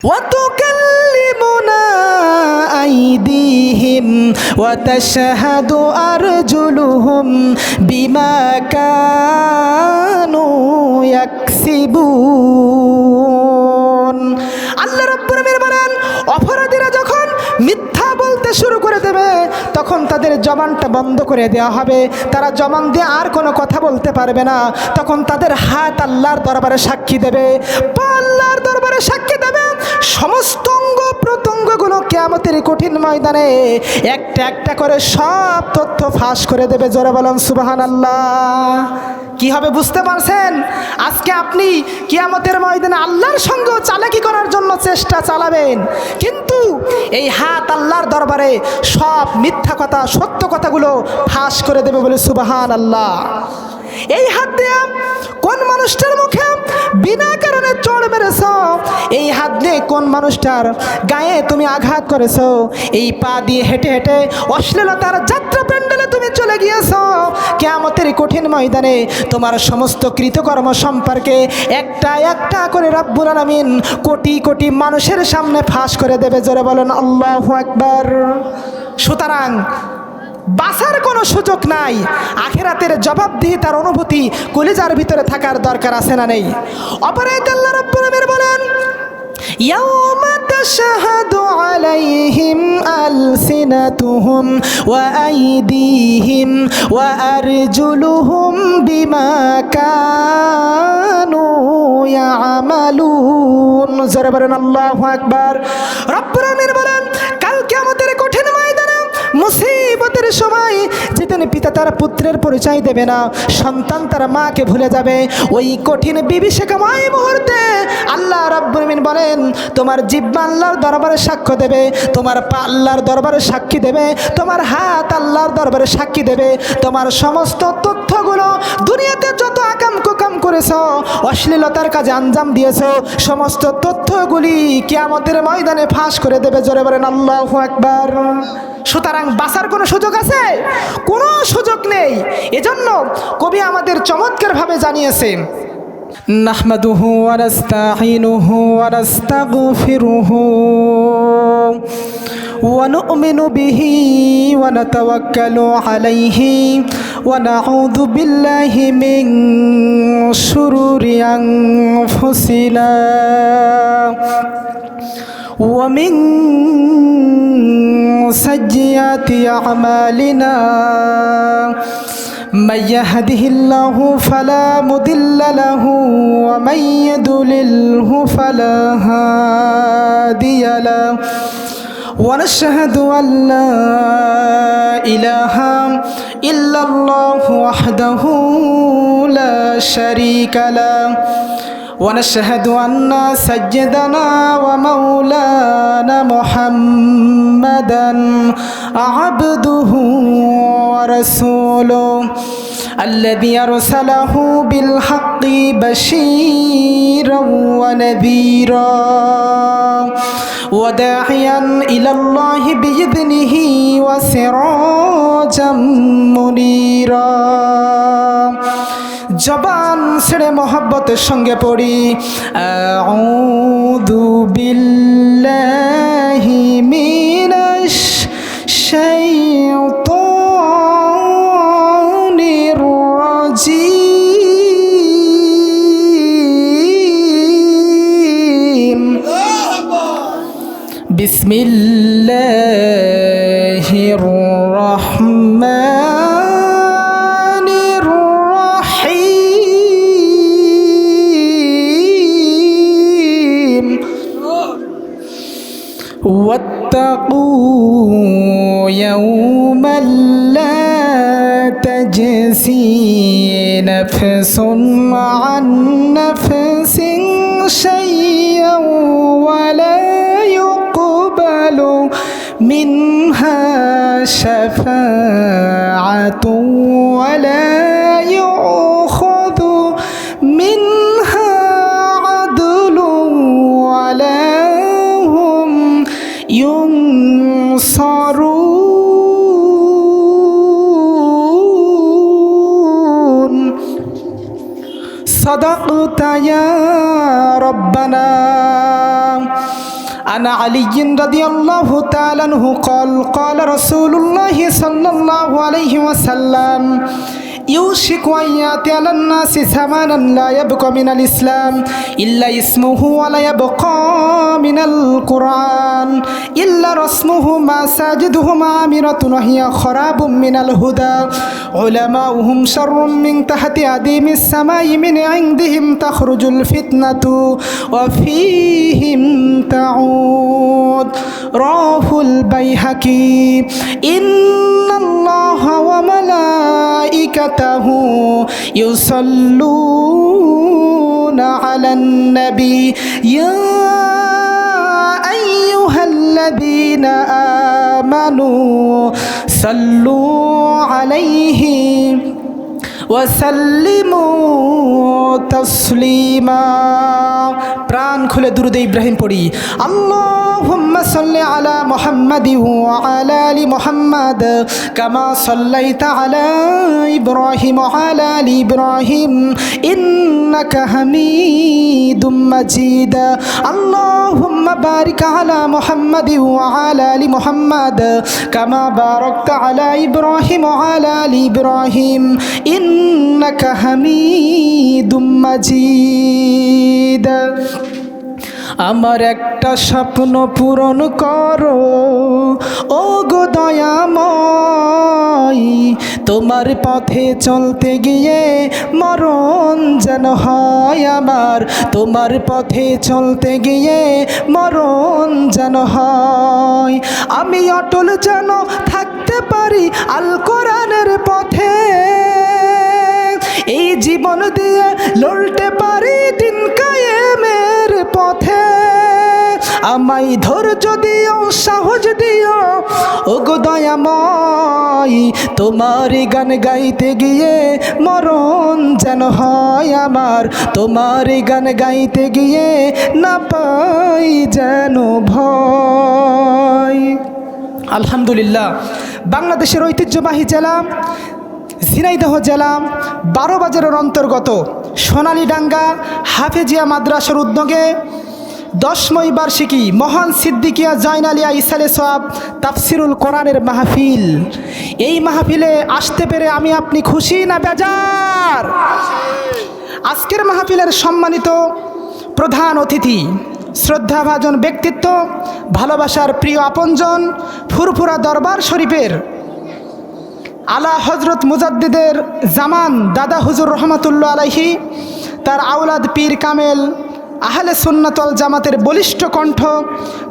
وتكلمنا أيديهم وتشهد أرجلهم بما كانوا يكسبون আল্লাহ রাব্বুল আলামিন বলেন, অপরাধীরা যখন মিথ্যা বলতে শুরু করে দেবে তখন তাদের জবানটা বন্ধ করে দেওয়া হবে। তারা জবান দিয়ে আর কোনো কথা বলতে পারবে না। তখন তাদের হাত আল্লাহর দরবারে সাক্ষী দেবে, পা আল্লাহর দরবারে সাক্ষী দেবে। সমস্ত অঙ্গ প্রত্যঙ্গগুলো কিয়ামতের কঠিন ময়দানে একটা একটা করে সব তথ্য ফাঁস করে দেবে। জোরে বলেন সুবহানাল্লাহ। কি হবে বুঝতে পারছেন? আজকে আপনি কিয়ামতের ময়দানে আল্লাহর সঙ্গে চালাকি করার জন্য চেষ্টা চালাবেন, কিন্তু এই হাত আল্লাহর দরবারে সব মিথ্যা কথা সত্য কথাগুলো ফাঁস করে দেবে বলে সুবহানাল্লাহ। এই হাত দিয়ে কোন মানুষটার মুখে বিনা কারণে চড় মেরেছ, এই হাত দিয়ে কোন মানুষটার গায়ে তুমি আঘাত করেছ, এই পা দিয়ে হেঁটে হেঁটে অশ্লীলতার যাত্রা প্যান্ডেলে তুমি চলে গিয়েছ, কিয়ামতের কঠিন ময়দানে তোমার সমস্ত কৃতকর্ম সম্পর্কে একটা একটা করে রব্বুল আলামিন কোটি কোটি মানুষের সামনে ফাঁস করে দেবে। জোরে বলেন আল্লাহু আকবার। সুতরাং বাঁচার কোনো সুযোগ নাই। আখিরাতের জবাবদিহিতার অনুভূতি কলিজার ভিতরে থাকার দরকার আছে না নেই? অপরাধ আল্লাহ রাব্বুল আলামিন বলেন, ইয়াউমা তাশহাদু আলাইহিম আলসিনাতুহুম ওয়া আইদিহিম ওয়া আরজুলুহুম বিমা কানু ইয়ামালুন। জোরে বলেন আল্লাহু আকবার। রব্বুল আলামিন বলেন, কাল কিয়ামতের কঠিন ময়দানে মুসিবতের সময় যেদিন পিতা তার পুত্রের পরিচয় দেবে না, সন্তান তার মাকে ভুলে যাবে, ওই কঠিন বিভীষিকাময় মুহূর্তে আল্লাহ রাব্বুল আলামিন বলেন, তোমার জিহ্বা আল্লাহর দরবারে সাক্ষ্য দেবে, তোমার পা আল্লাহর দরবারে সাক্ষী দেবে, তোমার হাত আল্লাহর দরবারে সাক্ষী দেবে। তোমার সমস্ত তথ্যগুলো দুনিয়াতে যত আকাম কুকাম করেছ, অশ্লীলতার কাজে আঞ্জাম দিয়েছ, সমস্ত তথ্যগুলি কিয়ামতের ময়দানে ফাঁস করে দেবে। জোরে বলেন আল্লাহু আকবার। সুতরাং বাঁচার কোনো সুযোগ আছে? কোনো সুযোগ নেই। এজন্য কবি আমাদের চমৎকারভাবে জানিয়েছেন, নাহমাদুহু ওয়া নাস্তাঈনুহু ওয়া নাস্তাগফিরুহু ওয়া নু'মিনু বিহি ওয়া নাতাওয়াক্কালু আলাইহি ওয়া নাউযু বিল্লাহি মিন শুরুরি আনফুসিনা ওয়া মিন سيئات أعمالنا من يهده الله فلا مضل له ومن يضلله فلا هادي له ونشهد أن لا إله إلا الله وحده لا شريك له ونشهد أن سيدنا ومولانا محمدا عبده ورسوله الذي أرسله بالحق بشيرا ونذيرا وداعيا إلى الله بإذنه وسراجا منيرا। জবান ছেড়ে মহব্বতের সঙ্গে পড়ি, আউযু বিল্লাহি মিনাশ শাইতানির রাজীম। বিসমিল্লাহির রাহমানির রাহিম। واتقوا يوما لا تجزي نفس عن نفس شيئا ولا يقبل منها شفاعة ولا يؤخذ منها عدل ولا هم ينصرون। صدقت يا ربنا আনা আলিয়্যিন রাদিয়াল্লাহু তাআলা আনহু قال قال رسول الله صلى الله عليه وسلم يوشك أن يأتي على الناس زمان لا يبقى من الإسلام إلا اسمه ولا يبقى من القرآن إلا رسمه مساجدهم عامرة وهي خراب من الهدى علماؤهم شر من تحت أديم السماء من عندهم تخرج الفتنة وفيهم تعود رواه البيهقي إن الله وملائكته يصلون على النبي يا أيها الذين آمنوا صلوا عليه وسلموا تسليما প্রাণ খুলে দুরূদ ইব্রাহিম পড়ি আল্লাহুম্মা সাল্লি আলা মুহাম্মাদি ওয়া আলা আলি মুহাম্মাদ কামা সাল্লাইতা আলা ইব্রাহিম ওয়া আলা আলি ইব্রাহিম ইন্নাকা হামিদুম মাজিদ আল্লাহুম্মা বারিক আলা মুহাম্মাদি ওয়া আলা আলি মুহাম্মাদ কামা বারাকতা আলা ইব্রাহিম ওয়া আলা আলি ইব্রাহিম ইন্নাকা হামিদুম মাজিদ আমার একটা স্বপ্ন পূরণ করো ও গো দয়াময় তোমার পথে চলতে গিয়ে মরণ যেন হয় আমার তোমার পথে চলতে গিয়ে মরণ যেন হয় আমি অটল যেন থাকতে পারি আল কোরআনের পথে এই জীবন দিয়ে লড়তে পারি দিন কায়েমের পথে আমায় ধৈর্য দিও সাহস দিও ওগো দয়াময় তোমার গান গাইতে গিয়ে মরণ যেন হয় আমার তোমার গান গাইতে গিয়ে না পাই যেন ভয় আলহামদুলিল্লাহ বাংলাদেশের ঐতিহ্যবাহী জেলা ঝিনাইদহ জেলা 12 বাজারের অন্তর্গত সোনালীডাঙ্গা হাফেজিয়া মাদ্রাসার উদ্যোগে 10ম বার্ষিকী মহান সিদ্দিকিয়া জয়নালিয়া ইসালে সোয়াব তাফসিরুল কোরআনের মাহফিল এই মাহফিলে আসতে পেরে আমি আপনি খুশি না বেজার আজকের মাহফিলের সম্মানিত প্রধান অতিথি শ্রদ্ধাভাজন ব্যক্তিত্ব ভালোবাসার প্রিয় আপনজন ফুরফুরা দরবার শরীফের আলা হজরত মুজাদ্দিদের জামান দাদা হুজুর রহমাতুল্লাহ আলাইহি তার আওলাদ পীর কামেল আহলে সুন্নাতল জামাতের বলিষ্ঠ কণ্ঠ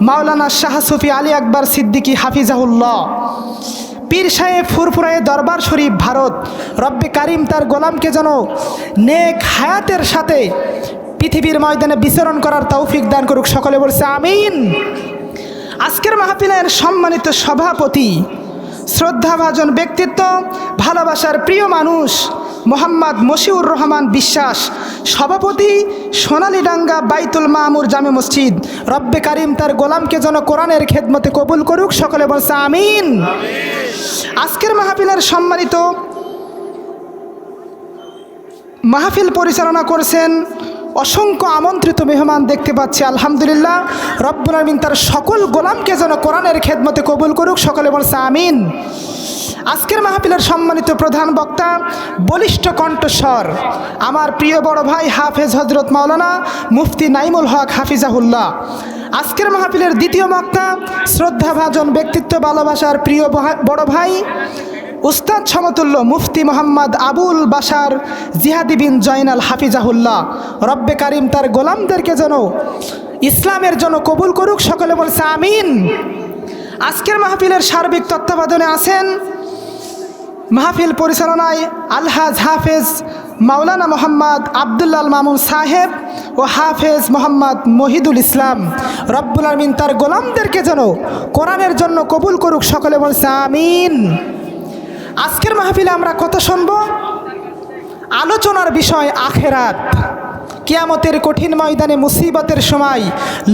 মাওলানা শাহ সুফি আলী আকবর সিদ্দিকী হাফিজাহুল্লাহ পীর সাহেব ফুরফুরায়ে দরবার শরীফ ভারত রব্বে কারিম তার গোলামকে যেন নেক হায়াতের সাথে পৃথিবীর ময়দানে বিচরণ করার তৌফিক দান করুক সকলে বলছে আমিন আজকের মাহফিলের সম্মানিত সভাপতি শ্রদ্ধাভাজন ব্যক্তিত্ব ভালোবাসার প্রিয় মানুষ মোহাম্মদ মশিউর রহমান বিশ্বাস সভাপতি সোনালীডাঙ্গা বাইতুল মামুর জামে মসজিদ রব্বে কারিম তার গোলামকে যেন কোরআনের খেদমতে কবুল করুক সকলে বলছে আমিন আজকের মাহফিলের সম্মানিত মাহফিল পরিচালনা করছেন অসংখ্য আমন্ত্রিত মেহমান দেখতে পাচ্ছি আলহামদুলিল্লাহ রব্বুল আমিন তার সকল গোলামকে যেন কোরআনের খেদমতে কবুল করুক সকলে বলছে আমিন আজকের মাহফিলের সম্মানিত প্রধান বক্তা বলিষ্ঠ কণ্ঠস্বর আমার প্রিয় বড় ভাই হাফেজ হজরত মাওলানা মুফতি নাইমুল হক হাফিজাহুল্লাহ আজকের মাহফিলের দ্বিতীয় বক্তা শ্রদ্ধাভাজন ব্যক্তিত্ব ভালোবাসার প্রিয় বড় ভাই উস্তাদ সমতুল্য মুফতি মোহাম্মদ আবুল বাশার জিহাদি বিন জয়নাল হাফিজাহুল্লাহ রব্বে কারিম তার গোলামদেরকে যেন ইসলামের জন্য কবুল করুক সকলে বলছে আমিন আজকের মাহফিলের সার্বিক তত্ত্বাবধানে আছেন মাহফিল পরিচালনায় আলহাজ হাফেজ মাওলানা মোহাম্মদ আবদুল্লাহ মামুন সাহেব ও হাফেজ মোহাম্মদ মহিদুল ইসলাম রব্বুল আমিন তার গোলামদেরকে যেন কোরআনের জন্য কবুল করুক সকলে বলছে আমিন আজকের মাহফিলে আমরা কথা শুনব আলোচনার বিষয় আখেরাত কিয়ামতের কঠিন ময়দানে মুসিবতের সময়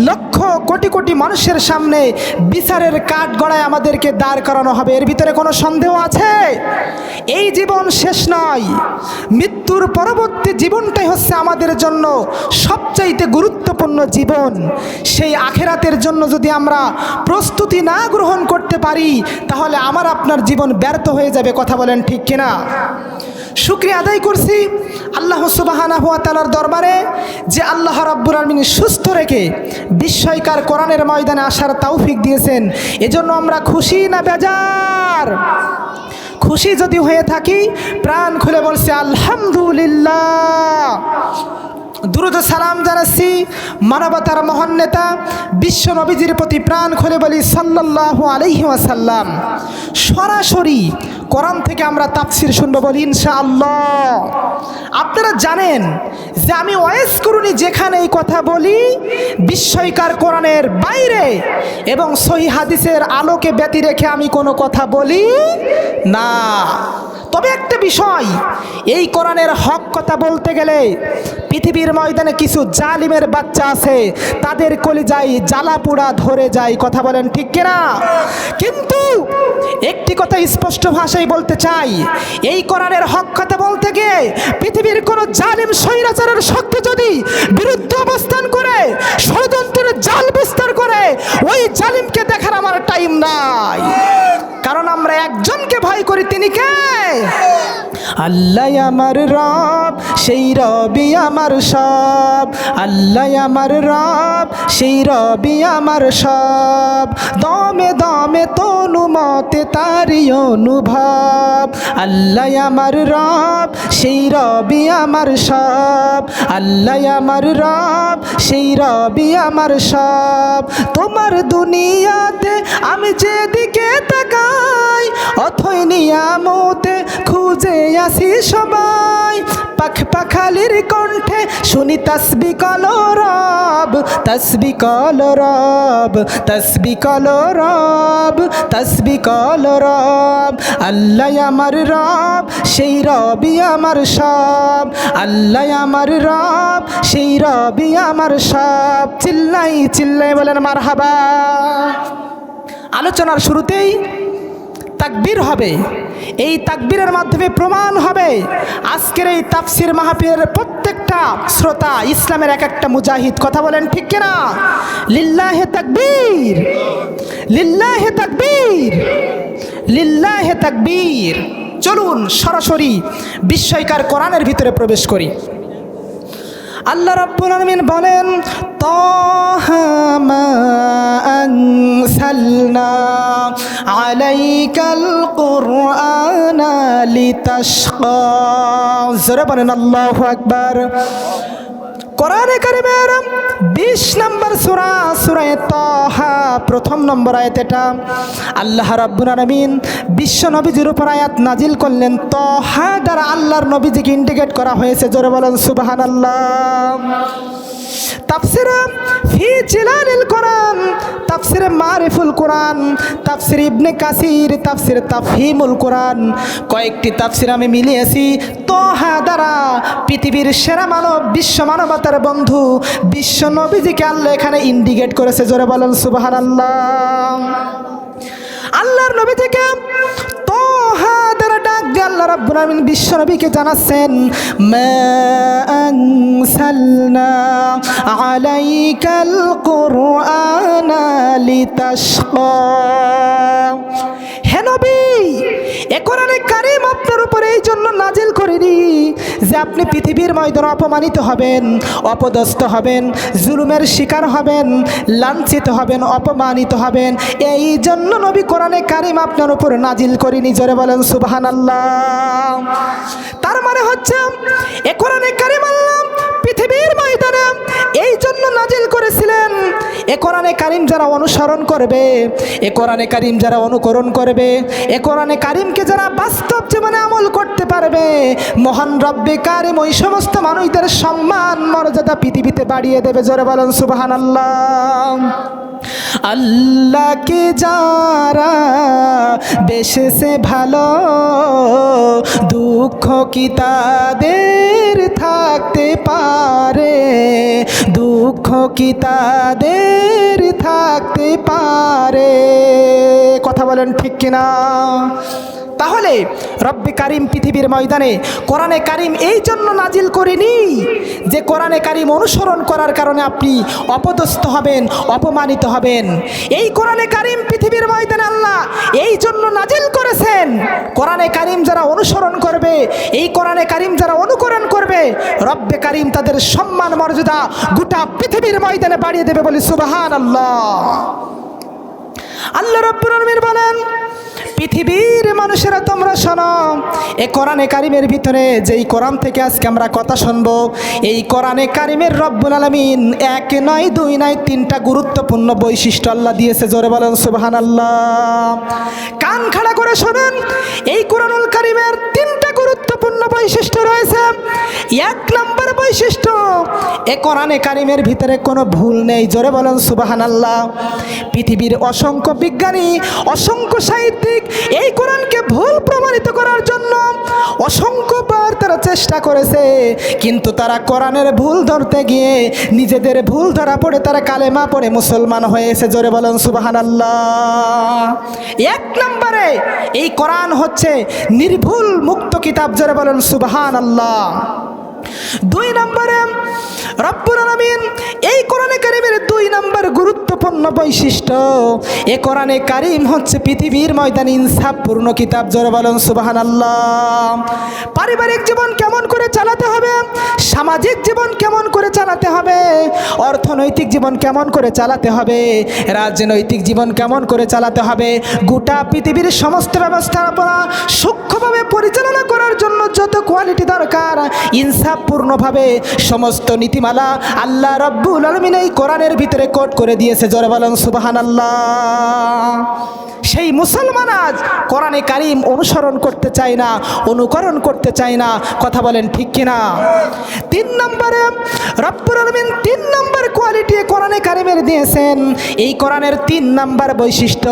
লক্ষ কোটি কোটি মানুষের সামনে বিচারের কাঠ গড়ায় আমাদেরকে দাঁড় করানো হবে। এর ভিতরে কোনো সন্দেহ আছে? এই জীবন শেষ নয়, মৃত্যুর পরবর্তী জীবনটাই হচ্ছে আমাদের জন্য সবচাইতে গুরুত্বপূর্ণ জীবন। সেই আখেরাতের জন্য যদি আমরা প্রস্তুতি না গ্রহণ করতে পারি তাহলে আমার আপনার জীবন ব্যর্থ হয়ে যাবে। কথা বলেন ঠিক কিনা? শুকরিয়া আদায় করছি আল্লাহ সুবহানাহু ওয়া তাআলার দরবারে যে আল্লাহ রাব্বুল আলামিন সুস্থ রেখে বিস্ময়কর কোরআনের ময়দানে আসার তৌফিক দিয়েছেন। এজন্য আমরা খুশি না বেজার? খুশি যদি হয়ে থাকি প্রাণ খুলে বলছি আলহামদুলিল্লাহ। দুরূদ সালাম জানাচ্ছি মানবতার মহান নেতা বিশ্ব নবীজির প্রতি প্রাণ খুলে বলি সাল্লাল্লাহু আলাইহি ওয়াসাল্লাম। সরাসরি কোরআন থেকে আমরা তাফসির শুনবো বলি ইনশাআল্লাহ। আপনারা জানেন যে আমি ওয়াইজ করুনি যেখানে এই কথা বলি বিস্ময়কর কোরআনের বাইরে এবং সহিহ হাদিসের আলোকে ব্যতি রেখে আমি কোনো কথা বলি না। তবে একটা বিষয়, এই কোরআনের হক কথা বলতে গেলে পৃথিবীর ময়দানে কিছু জালিমের বাচ্চা আছে, তাদের কলিজায় জ্বালা পোড়া ধরে যায়। কথা বলেন ঠিক কিনা? কিন্তু একটি কথা স্পষ্ট ভাষায় বলতে চাই, এই কোরআনের হক কথা বলতে গিয়ে পৃথিবীর কোন জালিম স্বৈরাচারের শক্তি যদি বিরুদ্ধে অবস্থান করে, ষড়যন্ত্রের জাল বিস্তার করে, ওই জালিমকে দেখার আমার টাইম নাই। কারণ আমরা একজনকে ভয় করি, তিনি কে? আল্লাহ আমার রব, সেই রবি আমার সব। আল্লাহ আমার রব, সেই রবি আমার সব। দমে দমে তনু মতে তারি অনুভব। আল্লাহ আমার রব, সেই রবি আমার সব। আল্লাহ আমার রব, সেই রবি আমার সব। তোমার দুনিয়াতে আমি যেদিকে তাকাই, অথই নিয়ামতে খুঁজে আসি সবাই। পাখ পাখালির কণ্ঠে শুনি তসবি কলো রব, তসবি কলো রব, তসবি কলো রব, তসবি কলো রব। আল্লাহ আমার রব, সেই রবি আমার সব। আল্লাহ আমার রব, সেই রবি আমার সব। চিল্লাই চিল্লাই বলেন মারহাবা। আলোচনার শুরুতেই তাকবীর হবে। এই তাকবীরের মাধ্যমে প্রমাণ হবে আজকের এই তাফসির মাহফিলের প্রত্যেকটা শ্রোতা ইসলামের এক একটা মুজাহিদ। কথা বলেন ঠিক কিনা? লিল্লাহে তাকবীর, লিল্লাহে তাকবীর, লিল্লাহে তাকবীর। চলুন সরাসরি বিস্ময়কর কোরআনের ভিতরে প্রবেশ করি। আল্লাহ রাব্বুল আলামিন বলেন, তাহা মা আনসালনা আলাইকাল কুরআনা লিতাশকা। জোরে বলেন আল্লাহু আকবার। কোরআনে কারিমের 20 নম্বর সূরা, সূরা তাহা, প্রথম নম্বর আয়াত। এটা আল্লাহ রাব্বুল আলামিন বিশ্ব নবীজির উপর আয়াত নাজিল করলেন। তাহা দ্বারা আল্লাহর নবীজিকে ইন্ডিকেট করা হয়েছে। জোরে বলেন সুবহানাল্লাহ। তাফসিরে ফি জিলালিল কোরআন, তাফসিরে মারিফুল কোরআন, তাফসির ইবনে কাসির, তাফসির তাফহিমুল কোরআন, কয়েকটি তাফসির আমি মিলিয়েছি। তাহা দ্বারা পৃথিবীর সেরা মানব, বিশ্ব মানবতার বন্ধু বিশ্ব নবীজিকে আল্লাহ এখানে ইন্ডিকেট করেছে। জোরে বলেন সুবহানাল্লাহ। আল্লাহর নবীজিকে তাহা দ্বারা ডাক দিয়ে আল্লাহ রাব্বুল আলামিন বিশ্ব নবীকে জানাচ্ছেন, মা আনসালনা আলাইকাল কুরআনা লিতাশকা। হে নবী, এ কোরআনে কারীম আপনার উপরে এই জন্য নাজিল করিনি যে আপনি পৃথিবীর ময়দানে অপমানিত হবেন, অপদস্থ হবেন, জুলুমের শিকার হবেন, লাঞ্ছিত হবেন, অপমানিত হবেন। এই জন্য নবী কোরআনে কারীম আপনার উপর নাজিল করিনি। জোরে বলেন সুবহানাল্লাহ। তার মানে হচ্ছে এ কোরআনে কারীম আল্লাহ পৃথিবীর ময়দানে এই জন্য নাজিল করেছিলেন, এ কোরআনে কারীম যারা অনুসরণ করবে, এ কোরআনে কারীম যারা অনুকরণ করবে, এ কোরআনে কারীমকে যারা বাস্তব জীবনে আমল করতে পারবে, মহান রব্বে কারীম ওই সমস্ত মানুষদের সম্মান মর্যাদা পৃথিবীতে বাড়িয়ে দেবে। জোরে বলেন সুবহানাল্লাহ। আল্লাহকে যারা বেশেছে ভালো, দুঃখ কি তাদের থাকতে পারে, দুঃখ কি তাদের থাকতে পারে। কথা বলেন ঠিক কিনা? তাহলে রব্বে কারিম পৃথিবীর ময়দানে কোরআনে কারিম এই জন্য নাজিল করেনি যে কোরআনে কারিম অনুসরণ করার কারণে আপনি অপদস্থ হবেন, অপমানিত হবেন। এই কোরআনে কারিম পৃথিবীর ময়দানে আল্লাহ এই জন্য নাজিল করেছেন, কোরআনে কারিম যারা অনুসরণ করবে, এই কোরআনে কারিম যারা অনুকরণ করবে, রব্বে কারিম তাদের সম্মান মর্যাদা গোটা পৃথিবীর ময়দানে বাড়িয়ে দেবে বলে সুবহানাল্লাহ। আল্লাহ রাব্বুল আলামিন বলেন, পৃথিবীর মানুষেরা তোমরা শোনো, এই কোরআনে কারিমের ভিতরে যেই কোরআন থেকে আজকে আমরা কথা শুনবো, এই কোরআনে কারিমের রব্বুল আলামিন এক নয়, দুই নয়, তিনটা গুরুত্বপূর্ণ বৈশিষ্ট্য আল্লাহ দিয়েছে। জোরে বলেন সুবহানাল্লাহ। কান খাড়া করে শোনেন, এই কোরআনুল কারিমের তিনটা গুরুত্বপূর্ণ বৈশিষ্ট্য রয়েছে। এক নম্বর বৈশিষ্ট্য, এই কোরআনে কারিমের ভিতরে কোনো ভুল নেই। জোরে বলেন সুবহানাল্লাহ। পৃথিবীর অসংখ্য বিজ্ঞানী, অসংখ্য সাহিত্যিক এই কোরআনকে ভুল প্রমাণিত করার জন্য অসংখ্যবার তারা চেষ্টা করেছে, কিন্তু তারা কোরআনের ভুল ধরতে গিয়ে নিজেদের ভুল ধরা পড়ে তারা কালেমা পড়ে মুসলমান হয়েছে। জোরে বলেন সুবহানাল্লাহ। এক নম্বরে এই কোরআন হচ্ছে নির্ভুল মুক্ত কিতাব। জোরে বলেন সুবহানাল্লাহ। দুই নম্বরে রব্বুল আলামিন এই কোরআনে কারিমের দুই নম্বর গুরুত্বপূর্ণ বৈশিষ্ট্য, এই কোরআনে কারিম হচ্ছে পৃথিবীর ময়দানে ইনসাফপূর্ণ কিতাব। জোরে বলেন সুবহানাল্লাহ। পারিবারিক জীবন কেমন করে চালাতে হবে, সামাজিক জীবন কেমন করে চালাতে হবে, অর্থনৈতিক জীবন কেমন করে চালাতে হবে, রাজনৈতিক জীবন কেমন করে চালাতে হবে, গোটা পৃথিবীর সমস্ত ব্যবস্থাপনা সূক্ষ্মভাবে পরিচালনা করার জন্য যত কোয়ালিটি দরকার, ইনসাফপূর্ণভাবে সমস্ত নীতিমালা আল্লাহ রাব্বুল আলামিন এই কোরআনের ভিতরে কোট করে দিয়েছে। জোরে বলেন সুবহানাল্লাহ। সেই মুসলমান আজ কোরআনে কারিম অনুসরণ করতে চায় না, অনুকরণ করতে চায় না। কথা বলেন ঠিক কিনা? তিন নম্বরে রব্বুল আলামিন তিন নম্বর কোয়ালিটি কোরআনে কারিমের দিয়েছেন। এই কোরআনের তিন নম্বর বৈশিষ্ট্য,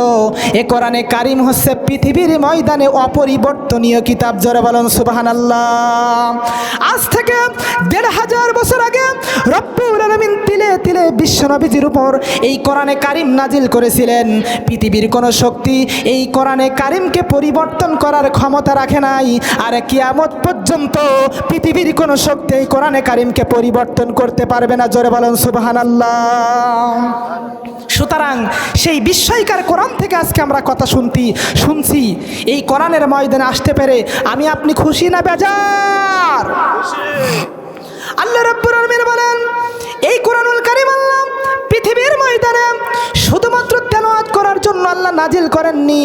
এই কোরআনে কারিম হচ্ছে পৃথিবীর ময়দানে অপরিবর্তনীয় কিতাব। জোরে বলেন সুবহানাল্লাহ। আজ থেকে ১৫০০ বছর আগে রব্বুল আলামিন তিলে তিলে বিশ্বনবীজির উপর এই কোরআনে কারিম নাজিল করেছিলেন। পৃথিবীর কোনো শক্তি এই কোরআনে কারিমকে পরিবর্তন করার ক্ষমতা রাখে নাই, আর কিয়ামত পর্যন্ত পৃথিবীর কোনো শক্তি এই কোরআনে কারিমকে পরিবর্তন করতে পারবে না। জোরে বলেন সুবহানাল্লাহ। সুতরাং সেই বিস্ময়কার কোরআন থেকে আজকে আমরা কথা শুনছি। এই কোরআনের ময়দানে আসতে পেরে আমি আপনি খুশি না বেজার? আল্লাহ রাব্বুল আলামিন বলেন, এই কোরআনুল কারীম আল্লাহ পৃথিবীর ময়দানে শুধুমাত্র তেলাওয়াত করার জন্য আল্লাহ নাজিল করেননি।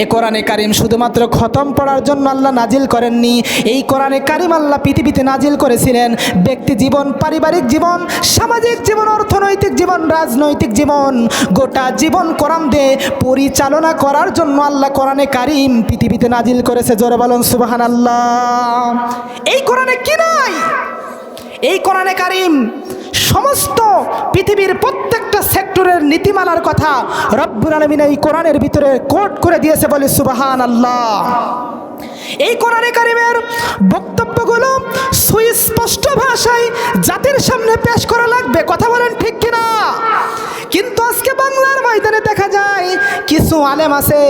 এই কোরআনে কারীম শুধুমাত্র খতম পড়ার জন্য আল্লাহ নাজিল করেননি। এই কোরআনে কারীম আল্লাহ পৃথিবীতে নাজিল করেছিলেন ব্যক্তি জীবন, পারিবারিক জীবন, সামাজিক জীবন, অর্থনৈতিক জীবন, রাজনৈতিক জীবন, গোটা জীবন কোরআন দিয়ে পরিচালনা করার জন্য আল্লাহ কোরআনে কারীম পৃথিবীতে নাজিল করেছে। জোরে বলেন সুবহানাল্লাহ। এই কোরআনে কি নাই? এই কোরআনে কারীম সমস্ত পৃথিবীর প্রত্যেকটা সেক্টরের নীতিমালার কথা রব্বুল আলামিন এই কোরআনের ভিতরে কোট করে দিয়েছে বলে সুবহানাল্লাহ। এই কোরআনে কারীমের বক্তব্যগুলো সুস্পষ্ট ভাষায় জাতির সামনে পেশ করা লাগবে। কথা বলেন ঠিক কিনা? কিন্তু আজকে বাংলার ময়দানে দেখা যায় কিছু আলেম আছে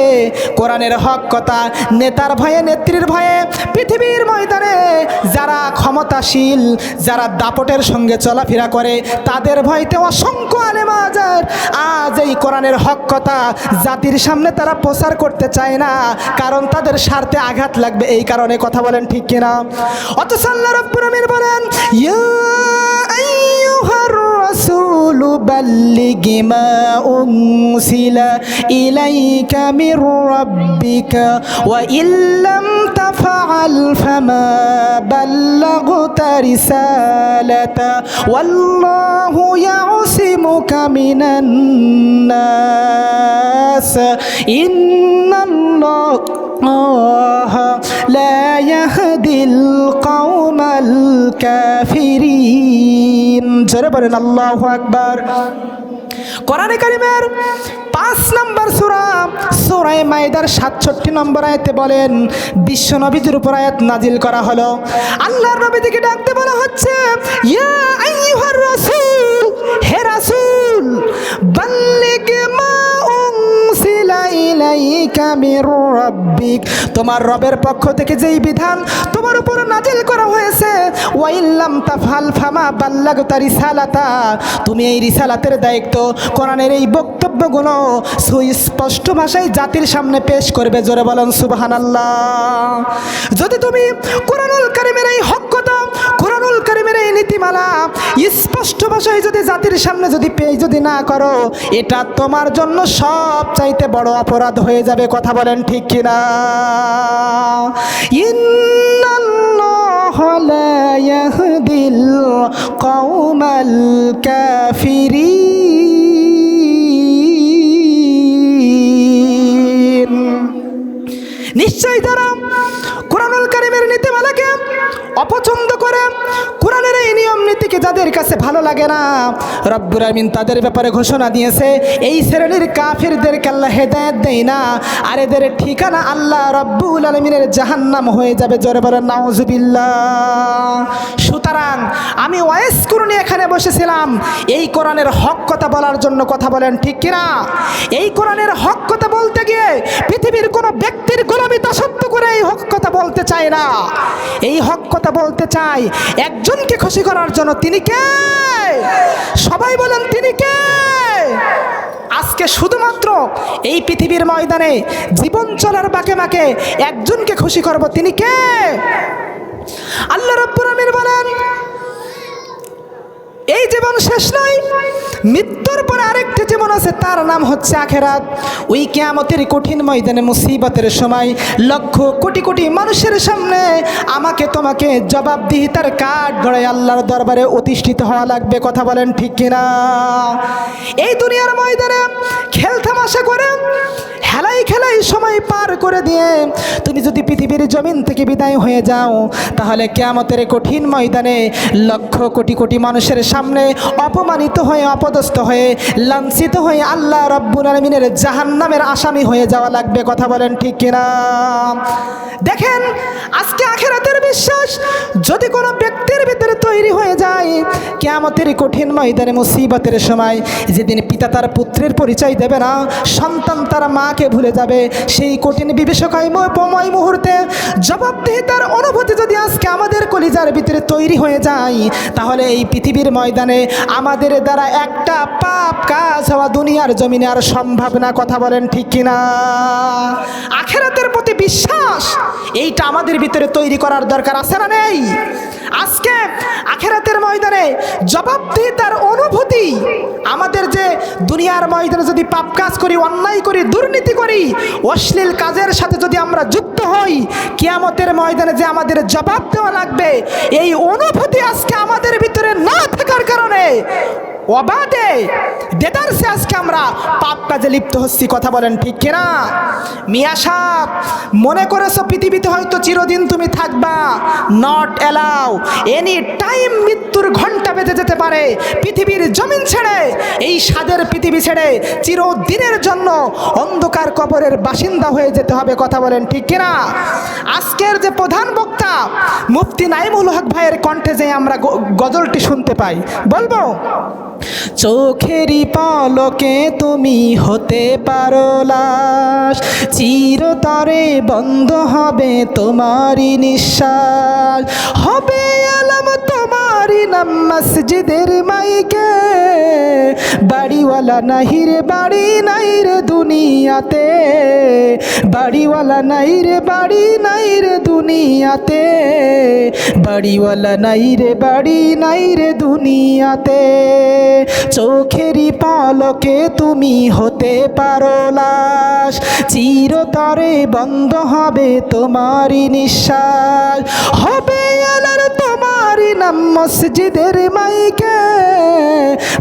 কোরআনের হক কথা নেতার ভয়ে, নেত্রীর ভয়ে পৃথিবীর ময়দানে যারা ক্ষমতাশীল, যারা দাপটের সঙ্গে চলাফেরা করে, তাদের ভয়তে অসংখ্য আলেম আজ এই কোরআনের হক কথা জাতির সামনে তারা প্রচার করতে চায় না, কারণ তাদের স্বার্থে আঘাত লাগবে। এই কারণে কথা বলেন ঠিক কিনা? অথচ আল্লাহ রাব্বুল আলামিন বলেন, ইয়া আইয়ুহার রাসূলু বাল্লিগ মা উনসিলা ইলাইকা মির রাব্বিকা ওয়া ইল্লাম তাফআল ফামা বাল্লাগতা রিসালাতা ওয়াল্লাহু ইয়াসিমুকা মিনান নাস ইন্নাল্লাহা লা ইয়াহদিল কওমাল কাফিরিন। জোরে বলেন আল্লাহু আকবার। কোরআনে কারিমের 5 নম্বর সূরা সূরা মাইদার 67 নম্বর আয়াতে বলেন, বিশ্ব নবীদের উপর আয়াত নাজিল করা হলো। আল্লাহর নবীকে ডাকতে বলা হচ্ছে, ইয়া আইয়ুহার রাসূল, হে রাসূল, বাল্লিগ মা উনসিলা ইলাইকা মির রাব্বিক, তোমার রবের পক্ষ থেকে যেই বিধান তোমার উপর নাজিল করা হয়েছে, ওয়া ইল্লাম তাফআল ফামা বাল্লাগতা রিসালাতা, তুমি এই রিসালাতের দায়িত্ব, কোরআনের এই বক্তব্যগুলো সুস্পষ্ট ভাষায় জাতির সামনে পেশ করবে। জোরে বলেন সুবহানাল্লাহ। যদি তুমি কোরআনুল কারীমের এই হক কথা, কোরআনুল কারীমের এই নীতিমালা স্পষ্ট ভাষায় যদি জাতির সামনে যদি পেশ যদি না করো, এটা তোমার জন্য সবচাইতে বড় অপরাধ হয়ে যাবে। কথা বলেন ঠিক কিনা? ইন্নাল্লাহা লা ইয়াহদিল কওমাল কাফিরিন। নিশ্চয়ই যারা কোরআনুল কারীমের নীতিমালাকে অপছন্দ করে, কোরআনের এই নিয়ম নীতিকে যাদের কাছে ভালো লাগে না, রব্বুল আমিন তাদের ব্যাপারে ঘোষণা দিয়েছে, এই শ্রেণীর কাফিরদেরকে আল্লাহ হেদায়েত দেয় না, আর এদের ঠিকানা আল্লাহ রব্বুল আলামিনের জাহান্নাম হয়ে যাবে। জোরে বলেন নাউজুবিল্লাহ। সুতরাং আমি ওয়াইস করুনি এখানে বসেছিলাম এই কোরআনের হক কথা বলার জন্য। কথা বলেন ঠিক কিনা? এই কোরআনের হক কথা বলতে গিয়ে পৃথিবীর কোনো ব্যক্তির গোলামি দাসত্ব করে এই হক কথা বলতে চাই না। এই হক কথা বলতে চাই একজনকে খুশি করার জন্য। তিনি কে? সবাই বলেন তিনি কে? আজকে শুধুমাত্র এই পৃথিবীর ময়দানে জীবন চলার বাঁকে বাঁকে একজনকে খুশি করব। তিনি কে? আল্লাহ রাব্বুল আমিন বলেন, এই জীবন শেষ নয়, মৃত্যুর পরে আরেকটি জীবন আছে, তার নাম হচ্ছে আখেরাত। ওই কিয়ামতের কঠিন ময়দানে মুসিবতের সময় লক্ষ কোটি কোটি মানুষের সামনে আমাকে তোমাকে জবাবদিহিতার কাঠ গড়ায় আল্লাহর দরবারে অধিষ্ঠিত হওয়া লাগবে। কথা বলেন ঠিক কিনা? এই দুনিয়ার ময়দানে খেলতামাশা করে হেলাই খেলাই সময় পার করে দিয়ে তুমি যদি পৃথিবীর জমিন থেকে বিদায় হয়ে যাও, তাহলে কিয়ামতের কঠিন ময়দানে লক্ষ কোটি কোটি মানুষের সামনে অপমানিত হয়ে, অপদস্থ হয়ে, লাঞ্ছিত হয়ে আল্লাহ রব্বুল আলামিনের জাহান্নামের আসামি হয়ে যাওয়া লাগবে। কথা বলেন ঠিক কিনা? দেখেন, আজকে আখিরাতের বিশ্বাস যদি কোনো ব্যক্তির ভিতরে তৈরি হয়ে যায়, কিয়ামতের কঠিন ময়দানে মুসিবতের সময় যেদিন পিতা তার পুত্রের পরিচয় দেবে না, সন্তান তার মাকে ভুলে যাবে, সেই কঠিন বিভীষিকাময় মুহূর্তে জবাবদিহিতার অনুভূতি যদি আজকে আমাদের কলিজার ভিতরে তৈরি হয়ে যায়, তাহলে এই পৃথিবীর ময়দানে আমাদের দ্বারা একটা পাপ কাজ হওয়া দুনিয়ার জমিনে আর সম্ভব না। কথা বলেন ঠিক কিনা? আখিরাতের প্রতি বিশ্বাস এইটা আমাদের ভিতরে তৈরি করার দরকার আছে না নেই? আজকে আখিরাতের ময়দানে জবাবদিহিতার অনুভূতি আমাদের, যে দুনিয়ার ময়দানে যদি পাপ কাজ করি, অন্যায় করি, দুর্নীতি করি, অশ্লীল কাজের সাথে যদি আমরা যুক্ত হই, কিয়ামতের ময়দানে যে আমাদের জবাব দেওয়া লাগবে, এই অনুভূতি আজকে আমাদের ভিতরে না থাকার কারণে অবাধে দেদারসে আজকে আমরা পাপ কাজে লিপ্ত হচ্ছি। কথা বলেন ঠিক কিনা? মিয়া সাহেব, মনে করেছো পৃথিবীতে হয়তো চিরদিন তুমি থাকবা? Not allow. এনি টাইম মৃত্যুর ঘন্টা বেজে যেতে পারে। পৃথিবীর জমিন ছেড়ে, এই স্বাদের পৃথিবী ছেড়ে চিরদিনের জন্য অন্ধকার কবরের বাসিন্দা হয়ে যেতে হবে। কথা বলেন ঠিক কিনা? আজকের যে প্রধান বক্তা মুফতি নাইমুল হক ভাইয়ের কণ্ঠে যে আমরা গজলটি শুনতে পাই, বলবো, চোখেরই পলকে তুমি হতে পারো লাশ, চিরতরে বন্ধ হবে তোমারই নিঃশ্বাস, হবে আলম তোমারই নাম মসজিদের মাইকে, বাড়িওয়ালা নাহি রে বাড়ি নাই রে দুনিয়াতে, বাড়িওয়ালা নাই রে বাড়ি নাই রে দুনিয়াতে, বাড়িওয়ালা নাই রে বাড়ি নাই রে দুনিয়াতে, চোখেরই পলকে তুমি হতে পারো লাশ, চিরতরে বন্ধ হবে তোমারই নিঃশ্বাস, হবে আলার তোমারই নাম মসজিদের মাইকে,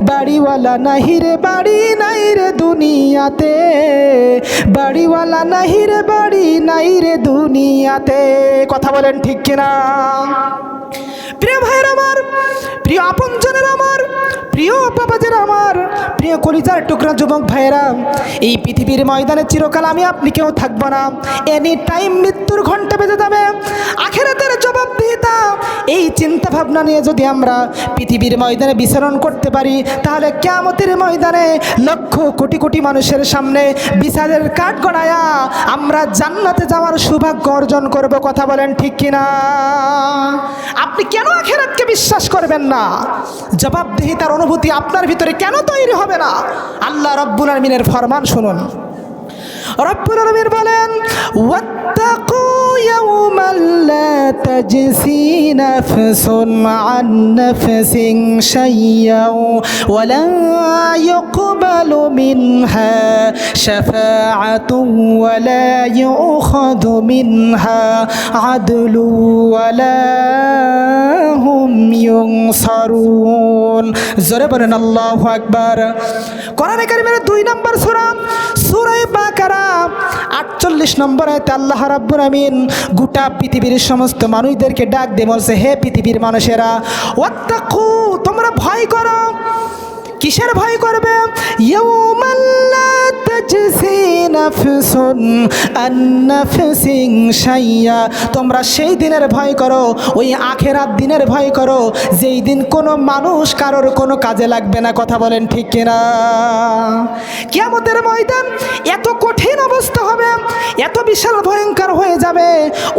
বাড়িওয়ালা নাহি রে বাড়ি নাই রে দুনিয়াতে, বাড়িওয়ালা নাহি রে বাড়ি নাই রে দুনিয়াতে। কথা বলেন ঠিক কিনা? প্রিয় ভাইয়ের আমার, প্রিয় আপনজনের আমার, প্রিয় বাবাজের আমার, প্রিয় কলিজার টুকরা যুবক ভাইয়েরা, এই পৃথিবীর ময়দানে চিরকাল আমি আপনি কেউ থাকবো না। এনি টাইম মৃত্যুর ঘন্টা বেজে যাবে। আখিরাতের জবাবদিহিতা, এই চিন্তা ভাবনা নিয়ে যদি আমরা পৃথিবীর ময়দানে বিচরণ করতে পারি, তাহলে কিয়ামতের ময়দানে লক্ষ কোটি কোটি মানুষের সামনে বিচারের কাঠ গড়ায়া আমরা জান্নাতে যাওয়ার সৌভাগ্য অর্জন করব। কথা বলেন ঠিক কিনা? আপনি কেন আখিরাতকে বিশ্বাস করবেন না? জবাবদিহিতার অনুভূতি আপনার ভিতরে কেন তৈরি হবে না? আল্লাহ রাব্বুল আলামিনের ফরমান শুনুন। রব্বুল আলামিন বলেন, ওয়াত্তাকু ইয়াওমান লা তাজসি নাফসুন আন নাফসিন শাইয়্যাও ওয়া লা ইউকবালু মিনহা শাফাআতুন ওয়া লা ইউখাযু মিনহা আদলু ওয়া লা হুম ইউনসারুন। জোরে বলেন আল্লাহু আকবার। কোরআনে কারীমের 2 নম্বর সূরা, সূরা বাকারা 48 নম্বর আয়াতে আল্লাহ রাব্বুল আমিন গোটা পৃথিবীর সমস্ত মানুষদেরকে ডাক দিয়ে বলছে, হে পৃথিবীর মানুষেরা, ওয়াত্তাকু, তোমরা ভয় করো। কিসের ভয় করবে? ইয়াউমান লা তাজসি নাফসুন আন নাফসিন শাইয়্যা, তোমরা সেই দিনের ভয় করো, ওই আখিরাত দিনের ভয় করো, যেই দিন কোনো মানুষ কারোর কোনো কাজে লাগবে না। কথা বলেন ঠিক কিনা? কিয়ামতের ময়দান এত কঠিন অবস্থা হবে, এত বিশাল ভয়ঙ্কর হয়ে যাবে।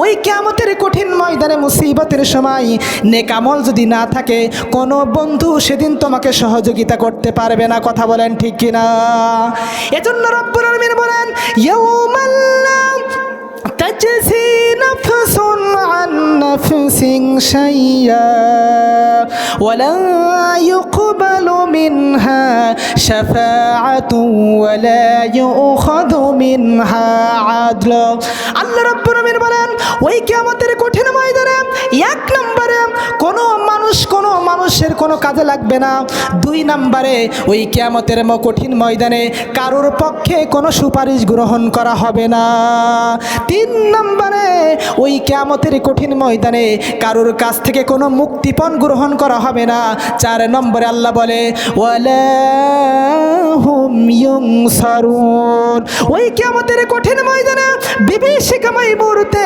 ওই কিয়ামতের কঠিন ময়দানে মুসিবতের সময় নেক আমল যদি না থাকে, কোনো বন্ধু সেদিন তোমাকে সহযোগিতা করতে পারবে না। কথা বলেন ঠিক কিনা? এজন্য রব্বুল আলামিন বলেন, ইয়াউমাল লা তাজসি নাফসুন আন নাফসিন শাইয়্যা ওয়া লা ইউকবালু মিনহা শাফাআতুন ওয়া লা ইউখাযু মিনহা আদল। আল্লাহ রাব্বুল আলামিন বলেন, ওই কিয়ামতের কঠিন ময়দানে 1 নম্বরে কোনো মানুষের কোনো কাজে লাগবে না। 2 নম্বরে ওই কিয়ামতের কঠিন ময়দানে কারোর পক্ষে কোনো সুপারিশ গ্রহণ করা হবে না। 3 নম্বরে ওই কিয়ামতের কঠিন ময়দানে কারোর কাছ থেকে কোনো মুক্তিপণ গ্রহণ করা হবে না। 4 নম্বরে আল্লাহ বলে, ওয়ালা হুম ইউনসারুন, ওই কিয়ামতের কঠিন ময়দানে বিভীষিকাময় মুহূর্তে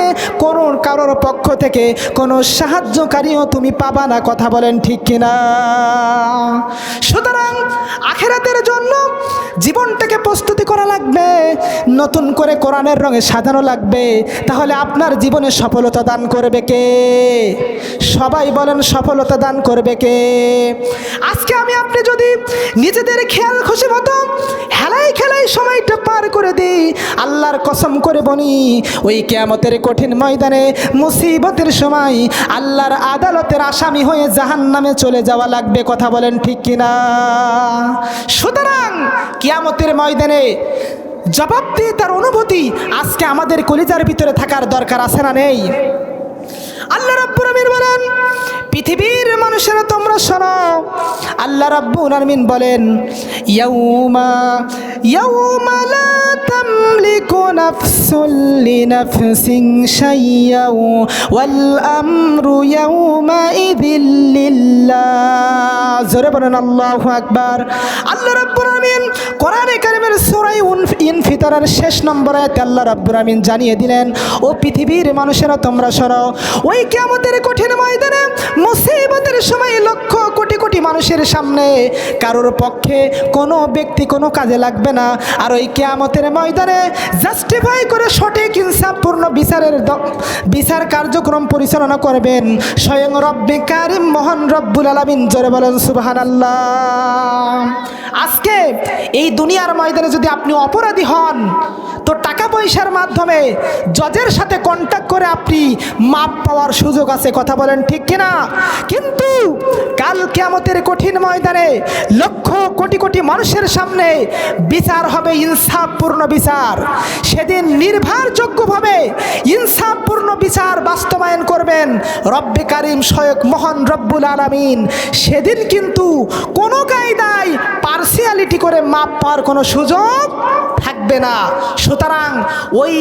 কারোর পক্ষ থেকে কোনো সাহায্যকারীও তুমি পাবা না। কথা বলেন ঠিক কিনা? সুতরাং আখিরাতের জন্য জীবনটাকে প্রস্তুতি করা লাগবে, নতুন করে কোরআনের রঙে সাজানো লাগবে। তাহলে আপনার জীবনে সফলতা দান করবে কে? সবাই বলেন, সফলতা দান করবে কে? আজকে আমি আপনি যদি নিজেদের খেয়াল খুশি মতো হেলাই খেলাই সময়টা পার করে দিই, আল্লাহর কসম করে বলি, ওই কিয়ামতের কঠিন ময়দানে মুসিবতের সময় আল্লাহর আদালতের আসামি হয়ে জাহান্নামে চলে যাওয়া লাগবে। কথা বলেন ঠিক কিনা? সুতরাং কিয়ামতের ময়দানে জবাবদিহিতার অনুভূতি আজকে আমাদের কলিজার ভিতরে থাকার দরকার আছে না নেই? আল্লাহ রাব্বুল আলামিন বলেন, পৃথিবীর মানুষেরা তোমরা শোনো। আল্লাহ রাব্বুল আলামিন বলেন, ইয়াউমা লা তামলিকু নাফসুন লিনাফসিন শাইয়্যাও ওয়াল আমরু ইয়াউমা ইযিল লিল্লাহ। জোরে বলেন আল্লাহু আকবার। আল্লাহ রাব্বুল আলামিন কোরআনে কারীমের সূরা ইনফিতারের শেষ নম্বর আয়াতে আল্লাহ রাব্বুল আলামিন জানিয়ে দিলেন, ও পৃথিবীর মানুষেরা তোমরা শোনো, ওই কিয়ামতের কঠিন ময়দানে মুসিবতের সময় লক্ষ কোটি কোটি মানুষের সামনে কারোর পক্ষে কোনো ব্যক্তি কোনো কাজে লাগবে না। আর ওই কিয়ামতের ময়দানে জাস্টিফাই করে সঠিক ইনসাফপূর্ণ বিচার কার্যক্রম পরিচালনা করবেন স্বয়ং রব্বে কারিম মহান রব্বুল আলামিন। জোরে বলেন সুবহানাল্লাহ। আজকে এই দুনিয়ার ময়দানে যদি আপনি অপরাধী হন, তো টাকা পয়সার মাধ্যমে জজের সাথে কন্ট্যাক্ট করে আপনি মাপ পাওয়ার সুযোগ আছে। কথা বলেন ঠিক কিনা? কিন্তু কাল কিয়ামতের কঠিন ময়দানে লক্ষ কোটি কোটি মানুষের সামনে বিচার হবে ইনসাফপূর্ণ বিচার। সেদিন নির্ভরযোগ্যভাবে ইনসাফপূর্ণ বিচার বাস্তবায়ন করবেন রব্বে কারিম স্বয়ং মহান রব্বুল আলামিন। সেদিন কিন্তু কোনো কায়দায় পার্সিয়ালিটি করে মাপ পাওয়ার কোনো সুযোগ থাকবে না। সুতরাং ওই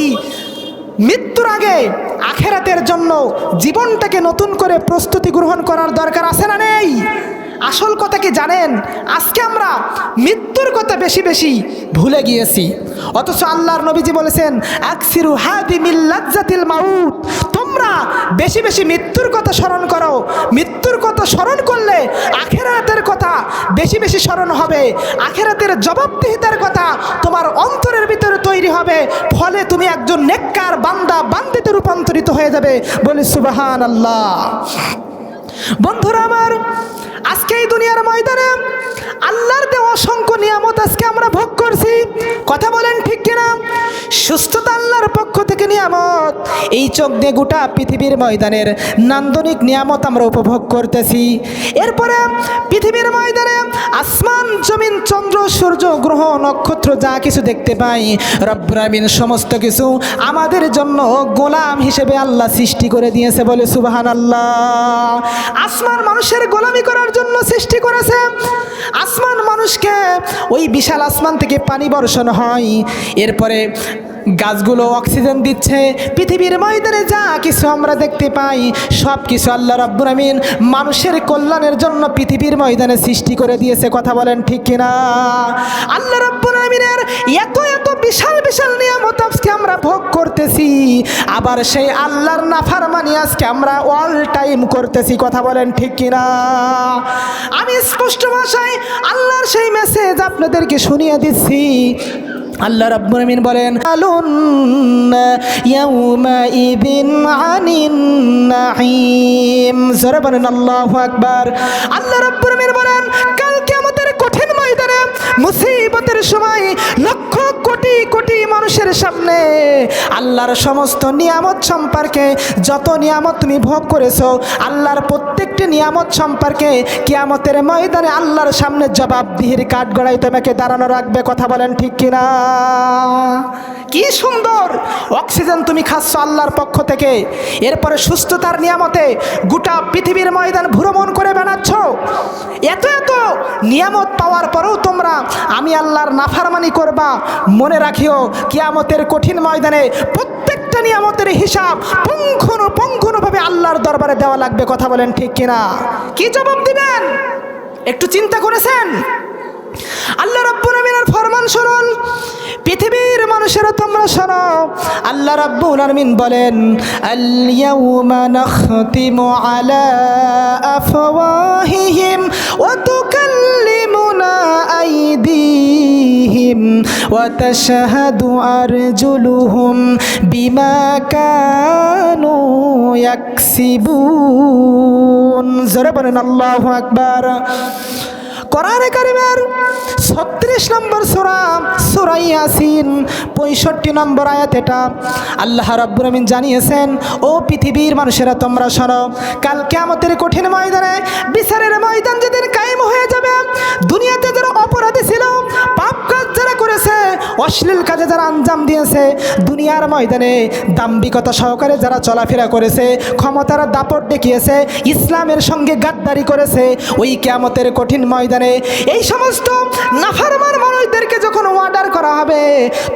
মৃত্যুর আগে আখেরাতের জন্য জীবনটাকে নতুন করে প্রস্তুতি গ্রহণ করার দরকার আছে না নেই? আসল কথা কি জানেন? আজকে আমরা মৃত্যুর কথা বেশি বেশি ভুলে গিয়েছি, অথচ আল্লাহর নবীজি বলেছেন আকসিরু হাদিমিল লাজ্জাতিল মাউত, তোমরা বেশি বেশি মৃত্যুর কথা স্মরণ করো। মৃত্যুর কথা স্মরণ করলে আখেরাতের কথা বেশি বেশি স্মরণ হবে, আখেরাতের জবাবদিহিতার কথা তোমার অন্তরের ভিতরে তৈরি হবে, ফলে তুমি একজন নেককার বান্দা বান্দিতে রূপান্তরিত হয়ে যাবে। বলি সুবহানাল্লাহ। বন্ধুরা আমার, আজকে এই দুনিয়ার ময়দানে আল্লাহর দেওয়া অসংখ্য নিয়ামত আজকে আমরা ভোগ করছি, কথা বলেন ঠিক কিনা? সুস্থতা আল্লাহর পক্ষ থেকে নিয়ামত, এই চোখ দিয়ে গোটা পৃথিবীর ময়দানের নান্দনিক নিয়ামত আমরা উপভোগ করতেছি। এরপরে পৃথিবীর ময়দানে আসমান জমিন চন্দ্র সূর্য গ্রহ নক্ষত্র যা কিছু দেখতে পাই, রব্বুল আমিন সমস্ত কিছু আমাদের জন্য গোলাম হিসেবে আল্লাহ সৃষ্টি করে দিয়েছে। বলে সুবহানাল্লাহ। আসমান মানুষের গোলামি করার জন্য সৃষ্টি করেছে। আসমান মানুষকে, ওই বিশাল আসমান থেকে পানি বর্ষণ হয়, এরপরে গাছগুলো অক্সিজেন দিচ্ছে। পৃথিবীর ময়দানে যা কিছু আমরা দেখতে পাই সব কিছু আল্লাহ রাব্বুল আমিন মানুষের কল্যাণের জন্য পৃথিবীর ময়দানে সৃষ্টি করে দিয়েছে, কথা বলেন ঠিক কিনা? আল্লাহ রাব্বুল আমিনের এত এত বিশাল বিশাল নিয়ামত আজকে আমরা ভোগ করতেছি, আবার সেই আল্লাহর নাফরমানি আজকে আমরা অল টাইম করতেছি, কথা বলেন ঠিক কিনা? আমি স্পষ্ট ভাষায় আল্লাহর সেই মেসেজ আপনাদেরকে শুনিয়ে দিচ্ছি। আল্লাহ রাব্বুল আমিন বলেন আলুন ইয়াউমাইযিন আনিন নাঈম, জোরে বলেন আল্লাহু আকবার। আল্লাহ রাব্বুল আমিন বলেন কাল কিয়ামতের কঠিন ময়দানে মুসিবতের সময় লক্ষ কোটি কোটি মানুষের সামনে আল্লাহর সমস্ত নিয়ামত সম্পর্কে, যত নিয়ামত তুমি ভোগ করেছো আল্লাহর প্রত্যেকটি নিয়ামত সম্পর্কে কিয়ামতের ময়দানে আল্লাহর সামনে জবাবদিহির কাঠগড়ায় তোমাকে দাঁড়ানো রাখবে, কথা বলেন ঠিক কিনা? কি সুন্দর অক্সিজেন তুমি খাচ্ছ আল্লাহর পক্ষ থেকে, এরপরে সুস্থতার নিয়ামতে গোটা পৃথিবীর ময়দান ভ্রমণ করে বেড়াচ্ছ। এত এত নিয়ামত পাওয়ার পরেও তোমরা আমি আল্লাহর নাফরমানি করবা। মনে রাখিও কিয়ামতের কঠিন ময়দানে প্রত্যেকটা নিয়ামতের হিসাব পুঙ্খানুপুঙ্খভাবে আল্লাহর দরবারে দেওয়া লাগবে, কথা বলেন ঠিক কিনা? কি জবাব দিবেন একটু চিন্তা করেছেন? আল্লাহ রাব্বুল আমিনের ফরমান শুনুন, পৃথিবীর মানুষেরা তোমরা শোনো। আল্লাহ রাব্বুল আমিন বলেন আল ইয়াউমা নাখতিমু আলা আফওয়াহিহিম ওয়া তুকাল্লিমুনা আইদিহিম ওয়া তাশহাদু আরজুলুহুম বিমা কানু ইয়াকসিবুন। জোরে বলেন আল্লাহু আকবার। কোরআনে কারিমের 36 নম্বর সূরা, সূরা ইয়াসিন 65 নম্বর আয়াত। এটা আল্লাহ রাব্বুল আমিন জানিয়েছেন, ও পৃথিবীর মানুষেরা তোমরা শোনো, কাল কিয়ামতের কঠিন ময়দানে, বিচারের ময়দান যেদিন কায়েম হয়ে যাবে, দুনিয়াতে যারা অপরাধী ছিল, পাপ কাজ যারা করেছে, অশ্লীল কাজে যারা আঞ্জাম দিয়েছে, দুনিয়ার ময়দানে দাম্ভিকতা সহকারে যারা চলাফেরা করেছে, ক্ষমতার দাপট দেখিয়েছে, ইসলামের সঙ্গে গাদ্দারি করেছে, ওই কিয়ামতের কঠিন ময়দানে এই সমস্ত নাফরমান মানুষদেরকে যখন অর্ডার করা হবে,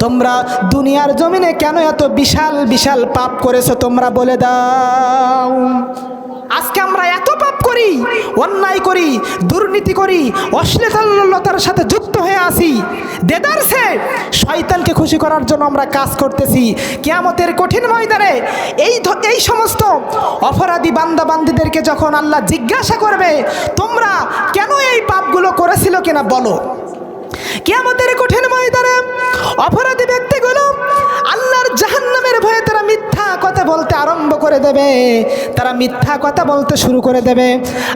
তোমরা দুনিয়ার জমিনে কেন এত বিশাল বিশাল পাপ করেছো তোমরা বলে দাও। আজকে আমরা এত পাপ করি, অন্যায় করি, দুর্নীতি করি, অশ্লীলতার সাথে যুক্ত হয়ে আসি, দেদারসে শয়তানকে খুশি করার জন্য আমরা কাজ করতেছি। কিয়ামতের কঠিন ময়দানে এই সমস্ত অপরাধী বান্দা বান্দীদেরকে যখন আল্লাহ জিজ্ঞাসা করবে তোমরা কেন এই পাপগুলো করেছিল কিনা বলো, কিয়ামতের কঠিন ময়দানে অপরাধী ব্যক্তিগুলো আল্লাহর জাহান্নামের ভয়ে তারা মিথ্যা কথা বলতে আরম্ভ করে দেবে, তারা মিথ্যা কথা বলতে শুরু করে দেবে।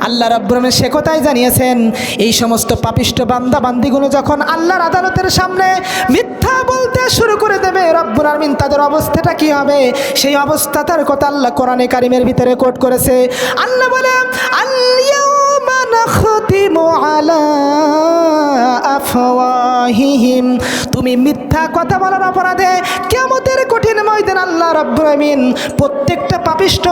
আল্লাহ রাব্বুল আমিন সে কথাই জানিয়েছেন, এই সমস্ত পাপিষ্ঠ বান্দা বান্দিগুলো যখন আল্লাহর আদালতের সামনে মিথ্যা বলতে শুরু করে দেবে, রব্বুল আমিন তাদের অবস্থাটা কি হবে সেই অবস্থাটার কথা আল্লাহ কোরআনে কারিমের ভিতরে কোট করেছে। আল্লাহ বলে আল-ইয়াউমা নাখতিমু আলা আফওয়াহিহিম, তুমি মিথ্যা কথা বলার অপরাধে কিয়ামতের কঠিন ময়দানে আল্লাহ রাব্বুল আমিন প্রত্যেকটা পাপিষ্ঠ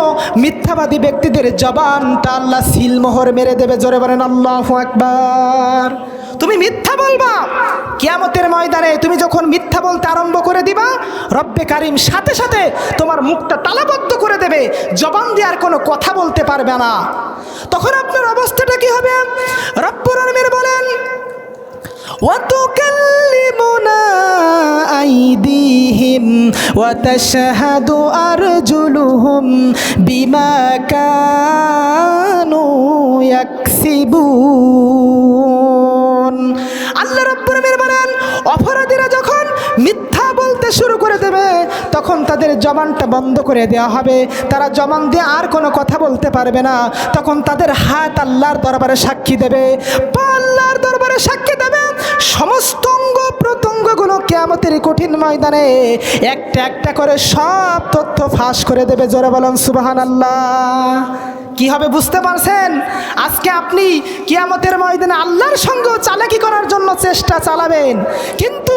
মিথ্যাবাদী ব্যক্তিদের জবানটা আল্লাহ সিলমোহর মেরে দেবে। জোরে বলেন আল্লাহু আকবার। তুমি মিথ্যা বলবা। কিয়ামতের ময়দানে তুমি যখন মিথ্যা বলতে আরম্ভ করে দিবা, রব্বে কারিম সাথে সাথে তোমার মুখটা তালাবদ্ধ করে দেবে, জবান দিয়ে আর কোনো কথা বলতে পারবে না। তখন আপনার অবস্থাটা কি হবে? রব্বুল আলামিন বলেন, وَتُكَلِّمُنَا أَيْدِيهِمْ وَتَشْهَدُ أَرْجُلُهُمْ بِمَا كَانُوا يَكْسِبُونَ। আল্লাহ রাব্বুল আলামিন বলেন, অপরাধীরা যখন মিথ্যা বলতে শুরু করে দেবে তখন তাদের জবানটা বন্ধ করে দেওয়া হবে, তারা জবান দিয়ে আর কোনো কথা বলতে পারবে না। তখন তাদের হাত আল্লাহর দরবারে সাক্ষী দেবে, পা আল্লাহর দরবারে সাক্ষী দেবে, সমস্ত অঙ্গ প্রত্যঙ্গগুলো কিয়ামতের কঠিন ময়দানে একটা একটা করে সব তথ্য ফাঁস করে দেবে। জোরে বলেন সুবহানাল্লাহ। কি হবে বুঝতে পারছেন? আজকে আপনি কিয়ামতের ময়দানে আল্লাহর সঙ্গে চালাকি করার জন্য চেষ্টা চালাবেন, কিন্তু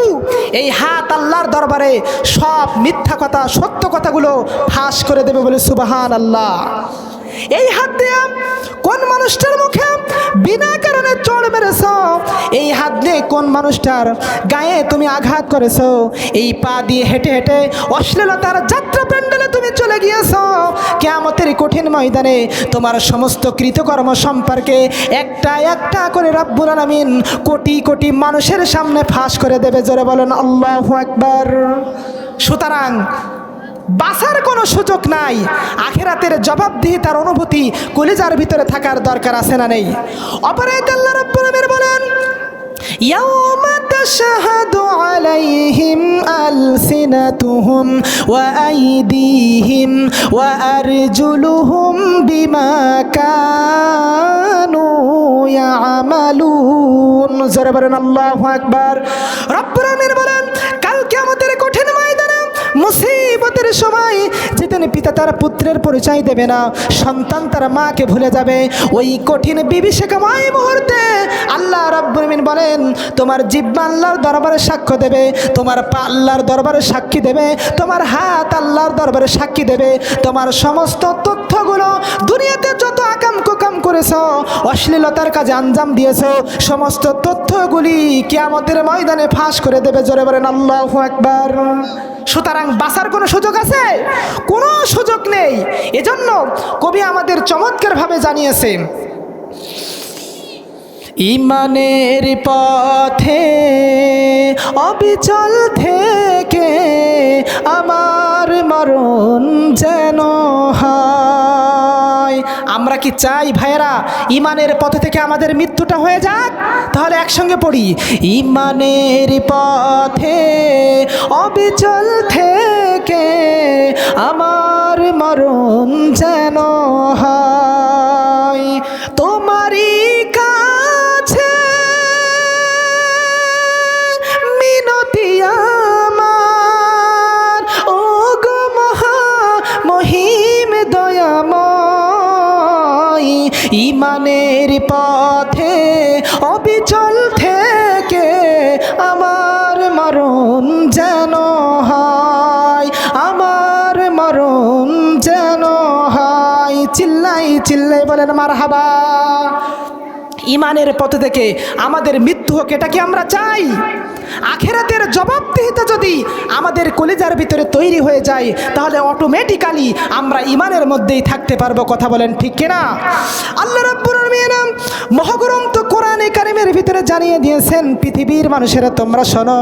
এই হাত আল্লাহর দরবারে সব মিথ্যা কথা সত্য কথাগুলো ফাঁস করে দেবে বলে সুবহানাল্লাহ। এই হাত দিয়ে কোন মানুষটার মুখে বিনা কারণে চড় মেরেছ, এই হাত দিয়ে কোন মানুষটার গায়ে তুমি আঘাত করেছ, এই পা দিয়ে হেঁটে হেঁটে অশ্লীলতার যাত্রা প্যান্ডেলে তুমি চলে গিয়েছ, কিয়ামতের কঠিন ময়দানে তোমার সমস্ত কৃতকর্ম সম্পর্কে একটা একটা করে রব্বুল আলামিন কোটি কোটি মানুষের সামনে ফাঁস করে দেবে। জোরে বলেন আল্লাহু আকবার। সুতরাং বাঁচার কোনো সুযোগ নাই। আখিরাতের জবাবদিহিতার অনুভূতি কলিজার ভিতরে থাকার দরকার আছে না নেই? অপরাধ আল্লাহ রাব্বুল আলামিন বলেন, ইয়াউমা তাশহাদু আলাইহিম আলসিনাতুহুম ওয়া আইদিহিম ওয়া আরজুলুহুম বিমা কানু ইয়ামালুন। জোরে বলেন আল্লাহু আকবার। রব্বুল আলামিন বলেন, কাল কিয়ামতের কঠিন ময়দানে মুসিবতের সময় যেদিন পিতা তার পুত্রের পরিচয় দেবে না, সন্তান তার মাকে ভুলে যাবে, ওই কঠিন বিভীষিকাময় মুহূর্তে আল্লাহ রাব্বুল আলামিন বলেন, তোমার জিহ্বা আল্লাহর দরবারে সাক্ষ্য দেবে, তোমার পা আল্লাহর দরবারে সাক্ষী দেবে, তোমার হাত আল্লাহর দরবারে সাক্ষী দেবে, তোমার সমস্ত তথ্যগুলো দুনিয়াতে যত আকাম কুকাম করেছ, অশ্লীলতার কাজে আঞ্জাম দিয়েছ, সমস্ত তথ্যগুলি কিয়ামতের ময়দানে ফাঁস করে দেবে। জোরে বলেন আল্লাহু আকবার। সুতরাং বাঁচার কোনো সুযোগ আছে? কোনো সুযোগ নেই। এজন্য কবি আমাদের চমৎকারভাবে জানিয়েছেন, ইমানের পথে অবিচল থেকে আমার মরণ যেন হয়। আমরা কি চাই ভাইয়েরা ইমানের পথে থেকে আমাদের মৃত্যুটা হয়ে যাক? তাহলে একসঙ্গে পড়ি, ইমানের পথে অবিচল থেকে আমার মরণ যেন হয়। তোমারই কাছে মিনতি আমার, ও গো মহা মহিম দয়াময়, ইমানের পথে অবিচল থেকে আমার মরণ যেন হয়, আমার মরণ যেন হয়। চিল্লাই চিল্লাই বলেন মারহাবা। ইমানের পথে থেকে আমাদের মৃত্যু হোক, এটা কি আমরা চাই? আখিরাতের জবাবদিহিতা যদি আমাদের কলিজার ভিতরে তৈরি হয়ে যায় তাহলে অটোমেটিক্যালি আমরা ইমানের মধ্যেই থাকতে পারবো। কথা বলেন ঠিক কিনা? আল্লাহ রাব্বুল আলামিন মহাগ্রন্থ কোরআনে কারিমের ভিতরে জানিয়ে দিয়েছেন, পৃথিবীর মানুষেরা তোমরা শোনো,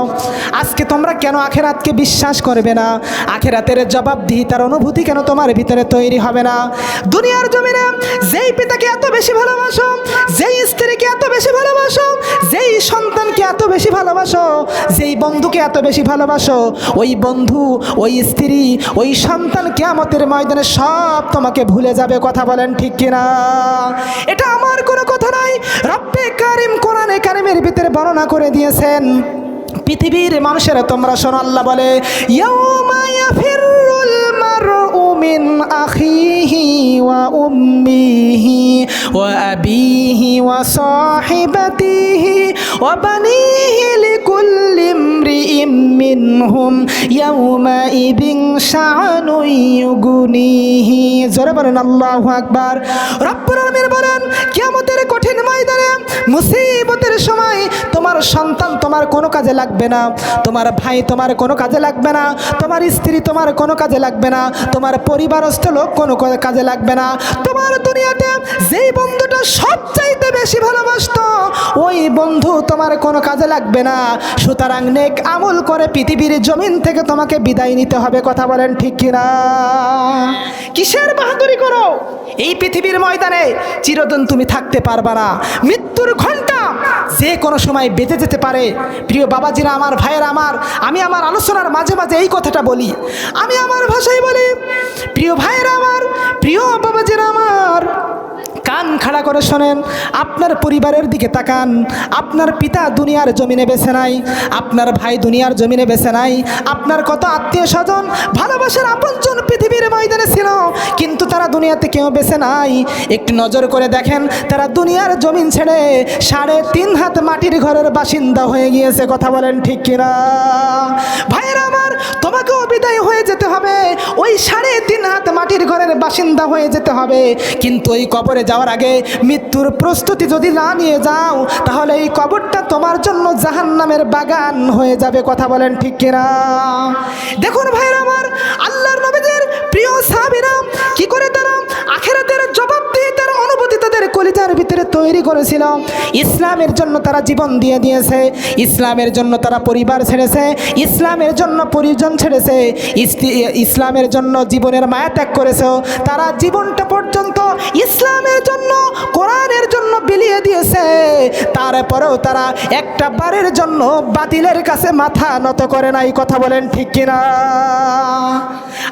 আজকে তোমরা কেন আখিরাতকে বিশ্বাস করবে না? আখিরাতের জবাবদিহিতার অনুভূতি কেন তোমার ভিতরে তৈরি হবে না? দুনিয়ার জমিনে যেই পিতাকে এত বেশি ভালোবাসো, যেই স্ত্রীকে এত বেশি ভালোবাসো, যেই সন্তানকে এত বেশি ভালোবাসো, যেই বন্ধুকে এত বেশি ভালোবাসো, ওই বন্ধু, ওই স্ত্রী, ওই সন্তান কিয়ামতের ময়দানে সব তোমাকে ভুলে যাবে। কথা বলেন ঠিক কিনা? এটা আমার কোনো কথা নয়, রব্বে কারিম কোরআনে কারিমের ভিতরে বর্ণনা করে দিয়েছেন। পৃথিবীর মানুষেরা তোমরা শোনো, আল্লাহ বলে, ইয়াউমা ইয়াফিরুল মারউ মিন আখিহি ওয়া উম্মিহি ওয়া আবিহি ওয়া সাহিবাতিহি ওয়া বানিহি লিকুল্লি ইমরিইম মিনহুম ইয়াউমাইদিন শাআনুন ইউগনিহি। জোরে বলেন আল্লাহু আকবার। রব্বুল আলামিন বলেন, কিয়ামতের কঠিন ময়দানে, মুসিবতের সময় তোমার সন্তান তোমার কোনো কাজে লাগবে না, তোমার ভাই তোমার কোনো কাজে লাগবে না, তোমার স্ত্রী তোমার কোনো কাজে লাগবে না, তোমার পরিবারস্থ লোক কোনো কাজে লাগবে না। তোমার দুনিয়াতে যেই বন্ধুটা সবচাইতে বেশি ভালোবাসতো, ওই বন্ধু তোমার কোনো কাজে লাগবে না। সুতরাং নেক আমল করে পৃথিবীর জমিন থেকে তোমাকে বিদায় নিতে হবে। কথা বলেন ঠিক কিনা? কিসের বাহাদুরি করো? এই পৃথিবীর ময়দানে চিরদিন তুমি থাকতে পারবা না। মৃত্যুর ঘণ্টা যে কোনো সময় বেজে যেতে পারে। প্রিয় বাবাজিরা, আমার ভাইয়েরা আমার, আমি আমার আলোচনার মাঝে মাঝে এই কথাটা বলি, আমি আমার ভাষায় বলি, প্রিয় ভাইয়েরা আমার, প্রিয় বাবাজিরা আমার, কান খাড়া করে শোনেন। আপনার পরিবারের দিকে তাকান। আপনার পিতা দুনিয়ার জমিনে বেঁচে নাই, আপনার ভাই দুনিয়ার জমিনে বেঁচে নাই, আপনার কত আত্মীয় স্বজন ভালোবাসার আপনজন পৃথিবীর ময়দানে ছিল, কিন্তু তারা দুনিয়াতে কেউ বেঁচে নাই। একটু নজর করে দেখেন, তারা দুনিয়ার জমিন ছেড়ে 3.5 হাত মাটির ঘরের বাসিন্দা হয়ে গিয়েছে। কথা বলেন ঠিক কিনা? ভাইয়েরা আমার, তোমাকেও বিদায় হয়ে যেতে হবে, ওই 3.5 হাত মাটির ঘরের বাসিন্দা হয়ে যেতে হবে। কিন্তু ওই কবরে যাওয়ার আগে মৃত্যুর প্রস্তুতি যদি না নিয়ে যাও, তাহলে এই কবরটা তোমার জন্য জাহান্নামের বাগান হয়ে যাবে। কথা বলেন ঠিক কিনা? দেখুন ভাইরা আমার, আল্লাহর নবীদের প্রিয় সাহাবীরা কি করে তারা আখিরাতের জবাবদিহিতার অনুভূতি তাদের কলিজার ভিতরে তৈরি করেছিল। ইসলামের জন্য তারা জীবন দিয়ে দিয়েছে, ইসলামের জন্য তারা পরিবার ছেড়েছে, ইসলামের জন্য পরিজন ছেড়েছে, ইসলামের জন্য জীবনের মায়া ত্যাগ করেছে। তারা জীবনটা পর্যন্ত ইসলামের জন্য, কোরআনের জন্য বিলিয়ে দিয়েছে। তারপরেও তারা একটা বারের জন্য বাতিলের কাছে মাথা নত করে নাই। কথা বলেন ঠিক কিনা?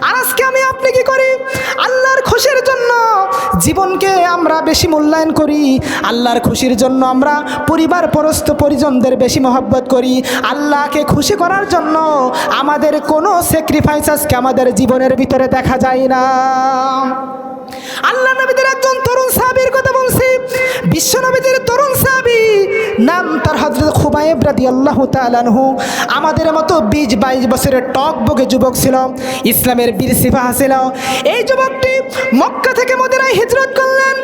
আর আজকে আমি আপনি কি করি? আল্লাহর খুশির জন্য জীবনকে আমরা বেশি মূল্যায়ন করি, আল্লাহর খুশির জন্য আমরা পরিবার পরস্থ পরিজনদের বেশি মহব্বত করি। আল্লাহকে খুশি করার জন্য আমাদের কোনো স্যাক্রিফাইস আজকে আমাদের জীবনের ভিতরে দেখা যায় না। আল্লাহ নবীদের একজন তরুণ সাহাবীর কথা বলছি, বিশ্ব নবীদের তরুণ সাহাবী, নাম তার হযরত খুবাইব রাদিয়াল্লাহু তাআলা আনহু। আমাদের মতো 20-22 বছরের টকবগে যুবক ছিল, ইসলামের বীর সিপাহী ছিল। এই যুবকটি মক্কা থেকে মদিনায় হিজরত করলেন।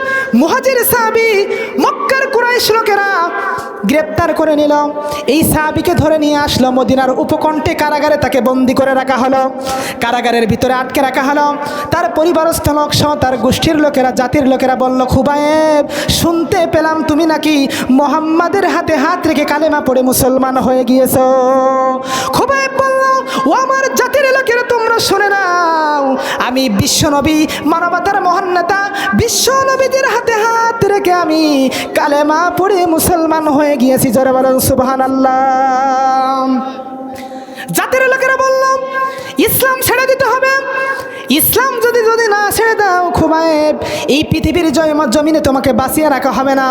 মুহাজির সাহাবী, মক্কার কুরাইশ লোকেরা গ্রেপ্তার করে নিল। এই সাহাবীকে ধরে নিয়ে আসলো মদিনার উপকণ্ঠে কারাগারে, তাকে বন্দি করে রাখা হলো। কারাগারের ভিতরে আটকে রাখা হলো। তার পরিবারস্থ লোক সহ তার গোষ্ঠীর লোকেরা, জাতির লোকেরা বলল, খুবাইব, শুনতে পেলাম তুমি নাকি মুহাম্মাদের হাতে হাত রেখে কালেমা পড়ে মুসলমান হয়ে গিয়েছো। খুবাইব বলল, ও আমার জাতির লোকেরা, তোমরা শুনে নাও, আমি বিশ্বনবী, মানবতার মহান নেতা বিশ্বনবীদের হাতে হাত রেখে আমি কালেমা পড়ে মুসলমান হয়ে গিয়েছি। জোরে বলেন সুবহানাল্লাহ। জাতির লোকেরা বলল, ইসলাম ছেড়ে দিতে হবে। ইসলাম যদি না ছেড়ে দাও খুবাইব, এই পৃথিবীর জমিনে তোমাকে বাঁচিয়ে রাখা হবে না,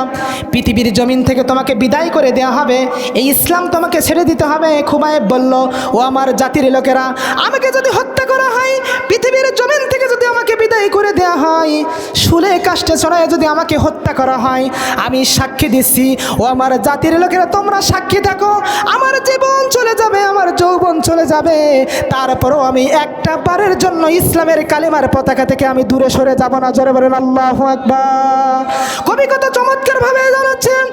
পৃথিবীর জমিন থেকে তোমাকে বিদায় করে দেওয়া হবে, এই ইসলাম তোমাকে ছেড়ে দিতে হবে। খুবাইব বলল, ও আমার জাতির লোকেরা, আমাকে যদি হত্যা করা হয়, পৃথিবীর জমিন থেকে যদি আমাকে বিদায় করে দেওয়া হয়, শুলে কাষ্টে চড়ায় যদি আমাকে হত্যা করা হয়, আমি সাক্ষী দিচ্ছি, ও আমার জাতির লোকেরা, তোমরা সাক্ষী থাকো, আমার জীবন চলে যাবে, আমার যৌবন চলে যাবে, তারপরও আমি একটা বারের জন্য ইসলামের কালিমার পতাকা থেকে আমি দূরে সরে যাব না। জোরে বলেন আল্লাহু আকবার। কবি কত চমৎকার ভাবে জানাচ্ছেন,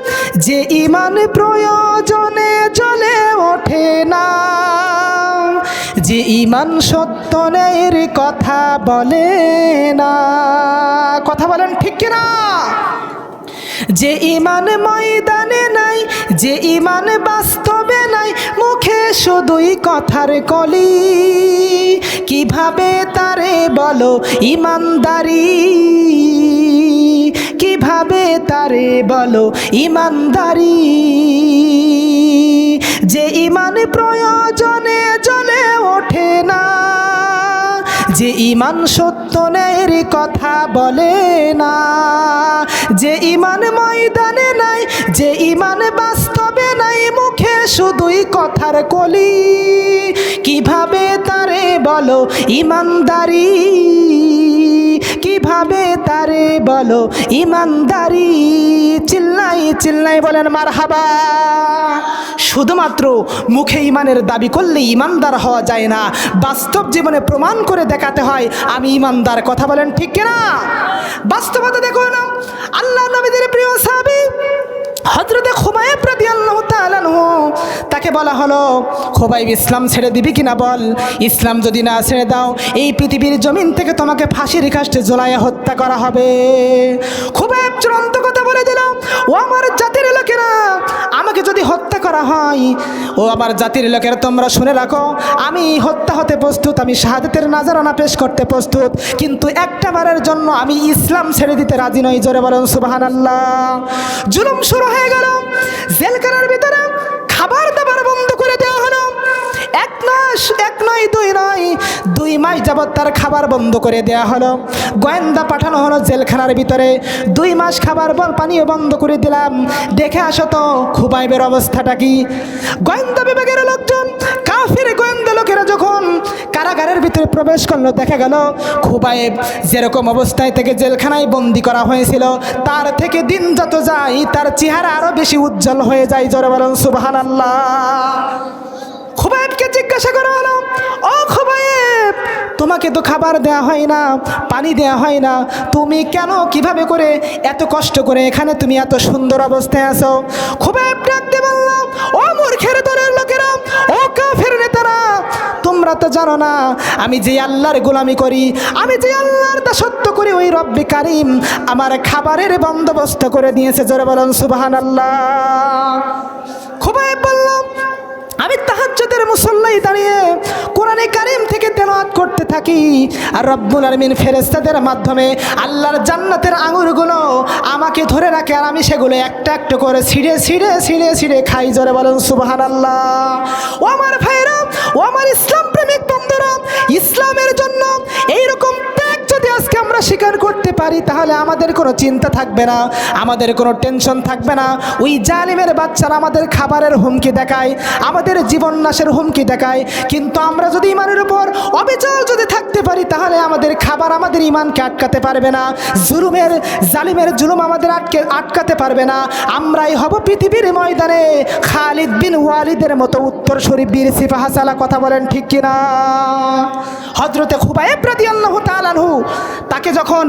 যে ঈমান প্রয়োজনে জ্বলে ওঠে না, যে ঈমান সত্য ন্যায়ের কথা বলে না। কথা বলেন ঠিক কিনা? যে ঈমান ময়দানে নাই, যে ঈমান বাস্তবে নাই, মুখে শুধুই কথার কলি, কিভাবে তারে বলো ঈমানদারি, কিভাবে তারে বলো ঈমানদারি। যে ঈমান প্রয়োজনে জ্বলে ওঠে না, যে ঈমান সত্য ন্যায়ের কথা বলে না, যে ঈমান ময়দানে নাই, যে ঈমান বাস্তবে নাই, মুখে শুধুই কথার কলি, কিভাবে তারে বলো ঈমানদারি, কিভাবে তারে বলো ঈমানদারি। চিল্লাই চিল্লাই বলেন মারহাবা। শুধুমাত্র মুখে ইমানের দাবি করলে ইমানদার হওয়া যায় না, বাস্তব জীবনে প্রমাণ করে দেখাতে হয় আমি ইমানদার। কথা বলেন ঠিক কিনা? বাস্তবতা দেখুন, আল্লাহ নবীদের প্রিয় সাহাবী হযরতে খুবাইব রাদিয়াল্লাহু তাআলা আনহু, তাকে বলা হলো খুবাইব ইসলাম ছেড়ে দিবি কিনা বল, ইসলাম যদি না ছেড়ে দাও এই পৃথিবীর জমিন থেকে তোমাকে ফাঁসির কাস্টে ঝুলাইয়া হত্যা করা হবে। খুবাইব চূড়ান্ত কথা বলে দিল, ও আমার জাতির লোকেরা, আমাকে যদি হত্যা করা হয়, ও আমার জাতির লোকেরা তোমরা শুনে রাখো, আমি হত্যা হতে প্রস্তুত, আমি শাহাদাতের নাজারানা পেশ করতে প্রস্তুত, কিন্তু একটা বারের জন্য আমি ইসলাম ছেড়ে দিতে রাজি নই। জোরে বলুন সুবহানাল্লাহ। জুলুম শুরু হয়ে গেল, জেলখানার ভিতরে খাবার দাবার বন্ধ করে দেওয়া হলো। এক নয় দুই মাস যাবৎ তার খাবার বন্ধ করে দেওয়া হলো। গোয়েন্দা পাঠানো হলো জেলখানার ভিতরে, 2 মাস খাবার পানিও বন্ধ করে দিলাম, দেখে আসো তো খুবাইবের অবস্থাটা কি। গোয়েন্দা বিভাগের লোকজন, কাফির গোয়েন্দা লোকেরা যখন কারাগারের ভিতরে প্রবেশ করলো, দেখা গেল খুবাইব যেরকম অবস্থায় থেকে জেলখানায় বন্দি করা হয়েছিল তার থেকে দিন যত যায় তার চেহারা আরো বেশি উজ্জ্বল হয়ে যায়। জোরে বলুন সুবহানাল্লাহ। খুবাইবকে জিজ্ঞাসা করা হলো, ও খুবাইব, তোমাকে তো খাবার দেয়া হয় না, পানি দেয়া হয় না, তুমি কেন কিভাবে করে এত কষ্ট করে এখানে তুমি এত সুন্দর অবস্থায় আছো? খুবাইব ডাকতে বলল, ও মূর্খের দলের লোকেরা, ও কাফের নেতারা, তোমরা তো জানো না আমি যে আল্লাহর গোলামি করি, আমি যে আল্লাহর দাসত্ব করি, ওই রব্বে কারিম আমার খাবারের বন্দোবস্ত করে দিয়েছে। জোরে বলুন সুবহানাল্লাহ। খুবাইব বলল, আমি তাহাজ্জুদের মুসল্লায় দাঁড়িয়ে কোরআনে কারীম থেকে তেলাওয়াত করতে থাকি, আর রব্বুল আলামিন ফেরেশতাদের মাধ্যমে আল্লাহর জান্নাতের আঙুরগুলো আমাকে ধরে রাখে, আর আমি সেগুলো একটা একটা করে ছিঁড়ে খাই। জোরে বলেন সুবহানাল্লাহ। ও আমার ভাইরা, ও আমার ইসলাম প্রেমিক বন্ধুরা, ইসলামের জন্য এইরকম ত্যাগ যদি আজকে আমরা স্বীকার করতে পারি তাহলে আমাদের কোনো চিন্তা থাকবে না, আমাদের কোনো টেনশন থাকবে না। ওই জালিমের বাচ্চারা আমাদের খাবারের হুমকি দেখায়, আমাদের জীবন নাশের হুমকি দেখায়, কিন্তু আমরা যদি ইমানের উপর অবিচল যদি থাকতে পারি তাহলে আমাদের খাবার আমাদের ইমানকে আটকাতে পারবে না, জালিমের জুলুম আমাদের আটকাতে পারবে না। আমরাই হব পৃথিবীর ময়দানে খালিদ বিন ওয়ালিদের মতো উত্তরসূরি বীর সিপাহী সালা। কথা বলেন ঠিক কিনা? হযরতে খুবাইব রাদিয়াল্লাহু তাআলা আনহু, তাকে যখন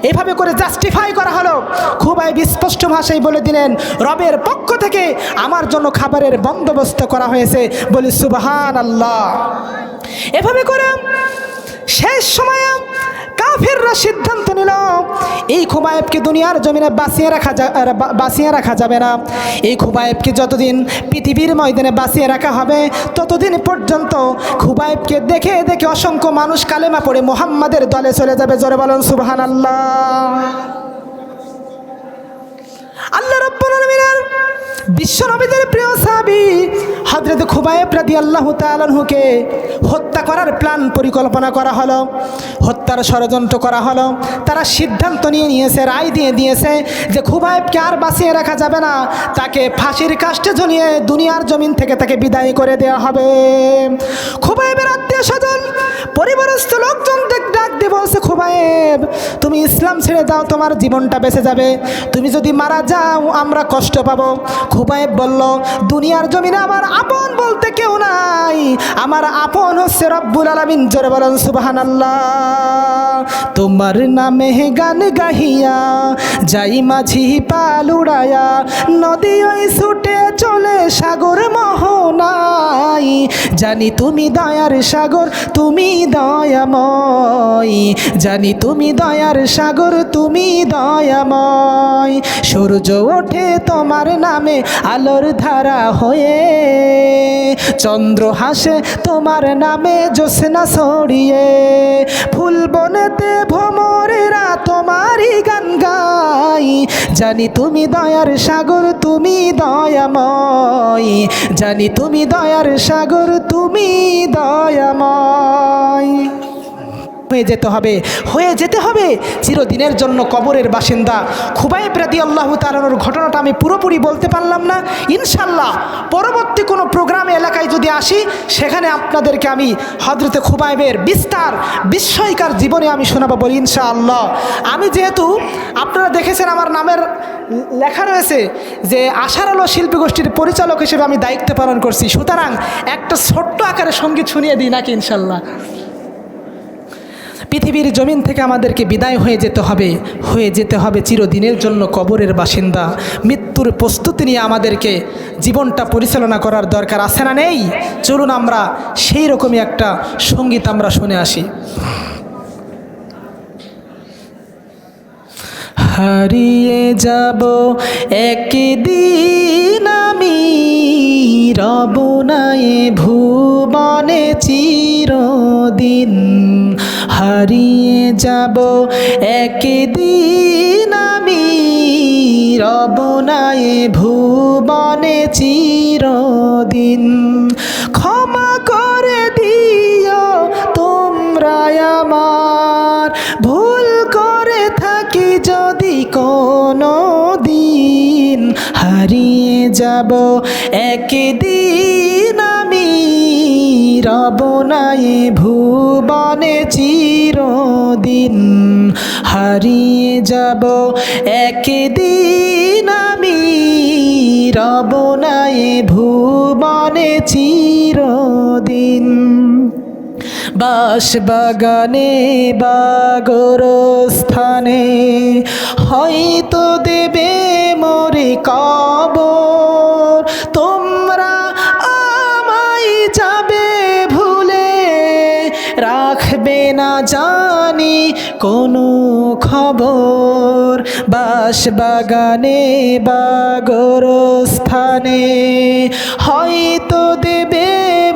এভাবে করে জাস্টিফাই করা হলো, খুবাইব স্পষ্ট ভাষায় বলে দিলেন, রবের পক্ষ থেকে আমার জন্য খাবারের বন্দোবস্ত করা হয়েছে। বলি সুবহানাল্লাহ। এভাবে করে শেষ সময়ে কাফেররা সিদ্ধান্ত নিল এই খুবাইবকে দুনিয়ার জমিনে বাঁচিয়ে রাখা যাবে না। এই খুবাইবকে যতদিন পৃথিবীর ময়দানে বাঁচিয়ে রাখা হবে ততদিন পর্যন্ত খুবাইবকে দেখে দেখে অসংখ্য মানুষ কালেমা পড়ে মুহাম্মাদের দলে চলে যাবে। জোরে বলেন সুবহানাল্লাহ। আল্লাহ রাব্বুল আলামিনের বিশ্ব নবীদের প্রিয় সাহাবী হযরত খুবাইব রাদিয়াল্লাহু তাআলা আনহুকে হত্যা করার প্ল্যান পরিকল্পনা করা হলো, হত্যার ষড়যন্ত্র করা হলো। তারা সিদ্ধান্ত নিয়েছে, রায় দিয়েছে যে খুবাইবকে আর বাঁচিয়ে রাখা যাবে না, তাকে ফাঁসির কাস্টে ঝুলিয়ে দুনিয়ার জমিন থেকে তাকে বিদায় করে দেওয়া হবে। খুবাইবের আত্মীয় স্বজন পরিবারস্থ লোকজন ডাক দিয়ে বলছে, খুবাইব তুমি ইসলাম ছেড়ে দাও, তোমার জীবনটা বেঁচে যাবে, তুমি যদি মারা যাও আমরা কষ্ট পাবো। খুবাইব বলল, দুনিয়ার জমিনে আমার আপন বলতে কেউ নাই, আমার আপন হচ্ছে রব্বুল আলামিন। জোরে বলেন সুবহানাল্লাহ। তোমার নামে গান গাহিয়া যাই মাঝি পাল উড়ায়া, নদী ওই ছুটে চলে সাগর মোহনাই, জানি তুমি দয়ার সাগর, তুমি দয়াময়, জানি তুমি দয়ার সাগর, তুমি দয়াময়। সূর্য ওঠে তোমার নামে আলোর ধারা হয়ে, চন্দ্র হাসে তোমার নামে জ্যোৎস্না ছড়িয়ে, ফুল বনেতে ভ্রমরেরা তোমারই গান গাই, জানি তুমি দয়ার সাগর, তুমি দয়াময়, জানি তুমি দয়ার সাগর, তুমি দয়াময়। হয়ে যেতে হবে চিরদিনের জন্য কবরের বাসিন্দা। খুবাইব রাদিয়াল্লাহু তাআলার ঘটনাটা আমি পুরোপুরি বলতে পারলাম না, ইনশাল্লাহ পরবর্তী কোনো প্রোগ্রামে এলাকায় যদি আসি সেখানে আপনাদেরকে আমি হযরতে খুবাইবের বিস্ময়কর জীবনে আমি শোনাবো বলি ইনশাআল্লাহ। আমি যেহেতু আপনারা দেখেছেন আমার নামের লেখা রয়েছে যে আশার আলো শিল্পী গোষ্ঠীর পরিচালক হিসেবে আমি দায়িত্ব পালন করছি, সুতরাং একটা ছোট্ট আকারে সঙ্গীত শুনিয়ে দিই নাকি ইনশাল্লাহ। পৃথিবীর জমিন থেকে আমাদেরকে বিদায় হয়ে যেতে হবে চিরদিনের জন্য কবরের বাসিন্দা। মৃত্যুর প্রস্তুতি নিয়ে আমাদেরকে জীবনটা পরিচালনা করার দরকার আছে না নেই? চলুন আমরা সেই রকমই একটা সঙ্গীত আমরা শুনে আসি। হারিয়ে যাব একদিন আমি, রব না এ ভুবনে চিরদিন। হারিয়ে যাব একদিন আমি, রব না এ ভুবনে চিরদিন। ক্ষমা করে দিও তোমরা আমার, ভুল করে থাকি যদি কোনো দিন। হারিয়ে যাব একদিন আমি, রব না এ ভুবনে চিরদিন। হারিয়ে যাব একদিন আমি, রব না এ ভুবনে চিরদিন। বাঁশবাগানে বা গোরস্থানে হয়তো দেবে মোরে কবর, তোমরা আমায় যাবে ভুলে, রাখবে না জানি কোনো খবর। বাঁশবাগানে বা গোরস্থানে হয়তো দেবে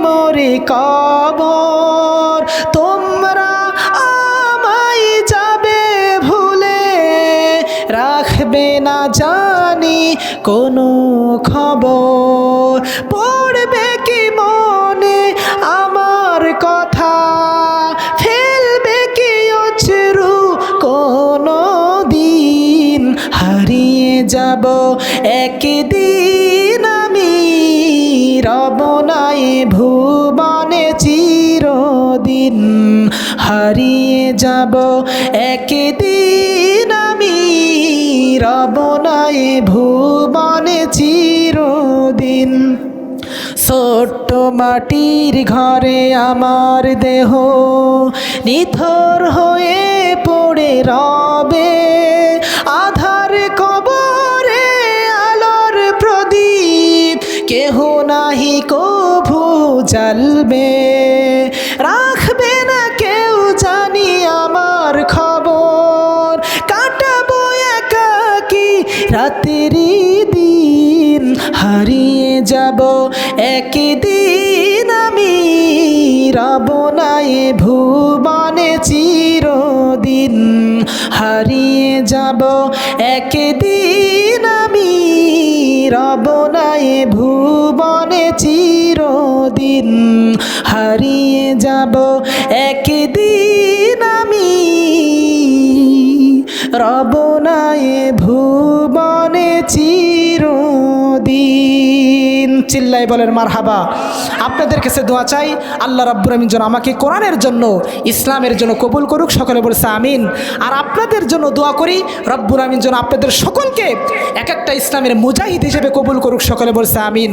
মোরে কবর, তোমরা আমায় যাবে ভুলে, রাখবে না জানি কোনো খবর। পড়বে কি মনে আমার কথা, ফেলবে কি অশ্রু কোনো দিন। হারিয়ে যাব একদিন আমি, রব না এ ভুবনে চিরদিন। হারিয়ে যাব একদিন আমি, রব না এ ভুবনে চিরদিন। ছোট্ট মাটির ঘরে আমার দেহ নিথর হয়ে পড়ে রবে, আধার কবরে আলোর প্রদীপ কেহ নাহি কভু জ্বালবে, রাখবে না কেউ জানি আমার খবর। কাটাবো একাকী রাতেরই দিন, হারিয়ে যাব একদিন আমি, রব না এ ভুবনে চিরদিন। হারিয়ে যাব একদিন আমি, রব না এ ভুবনে চিরদিন। হারিয়ে যাব একদিন আমি, রব না এ ভুবনে চিরদিন। চিল্লাই বলেন মারহাবা। আপনাদের কাছে দোয়া চাই, আল্লাহ রাব্বুল আমিন যেন আমাকে কোরআনের জন্য, ইসলামের জন্য কবুল করুক। সকলে বলছে আমিন। আর আপনাদের জন্য দোয়া করি, রব্বুল আমিন যেন আপনাদের সকলকে এক একটা ইসলামের মুজাহিদ হিসেবে কবুল করুক। সকলে বলছে আমিন।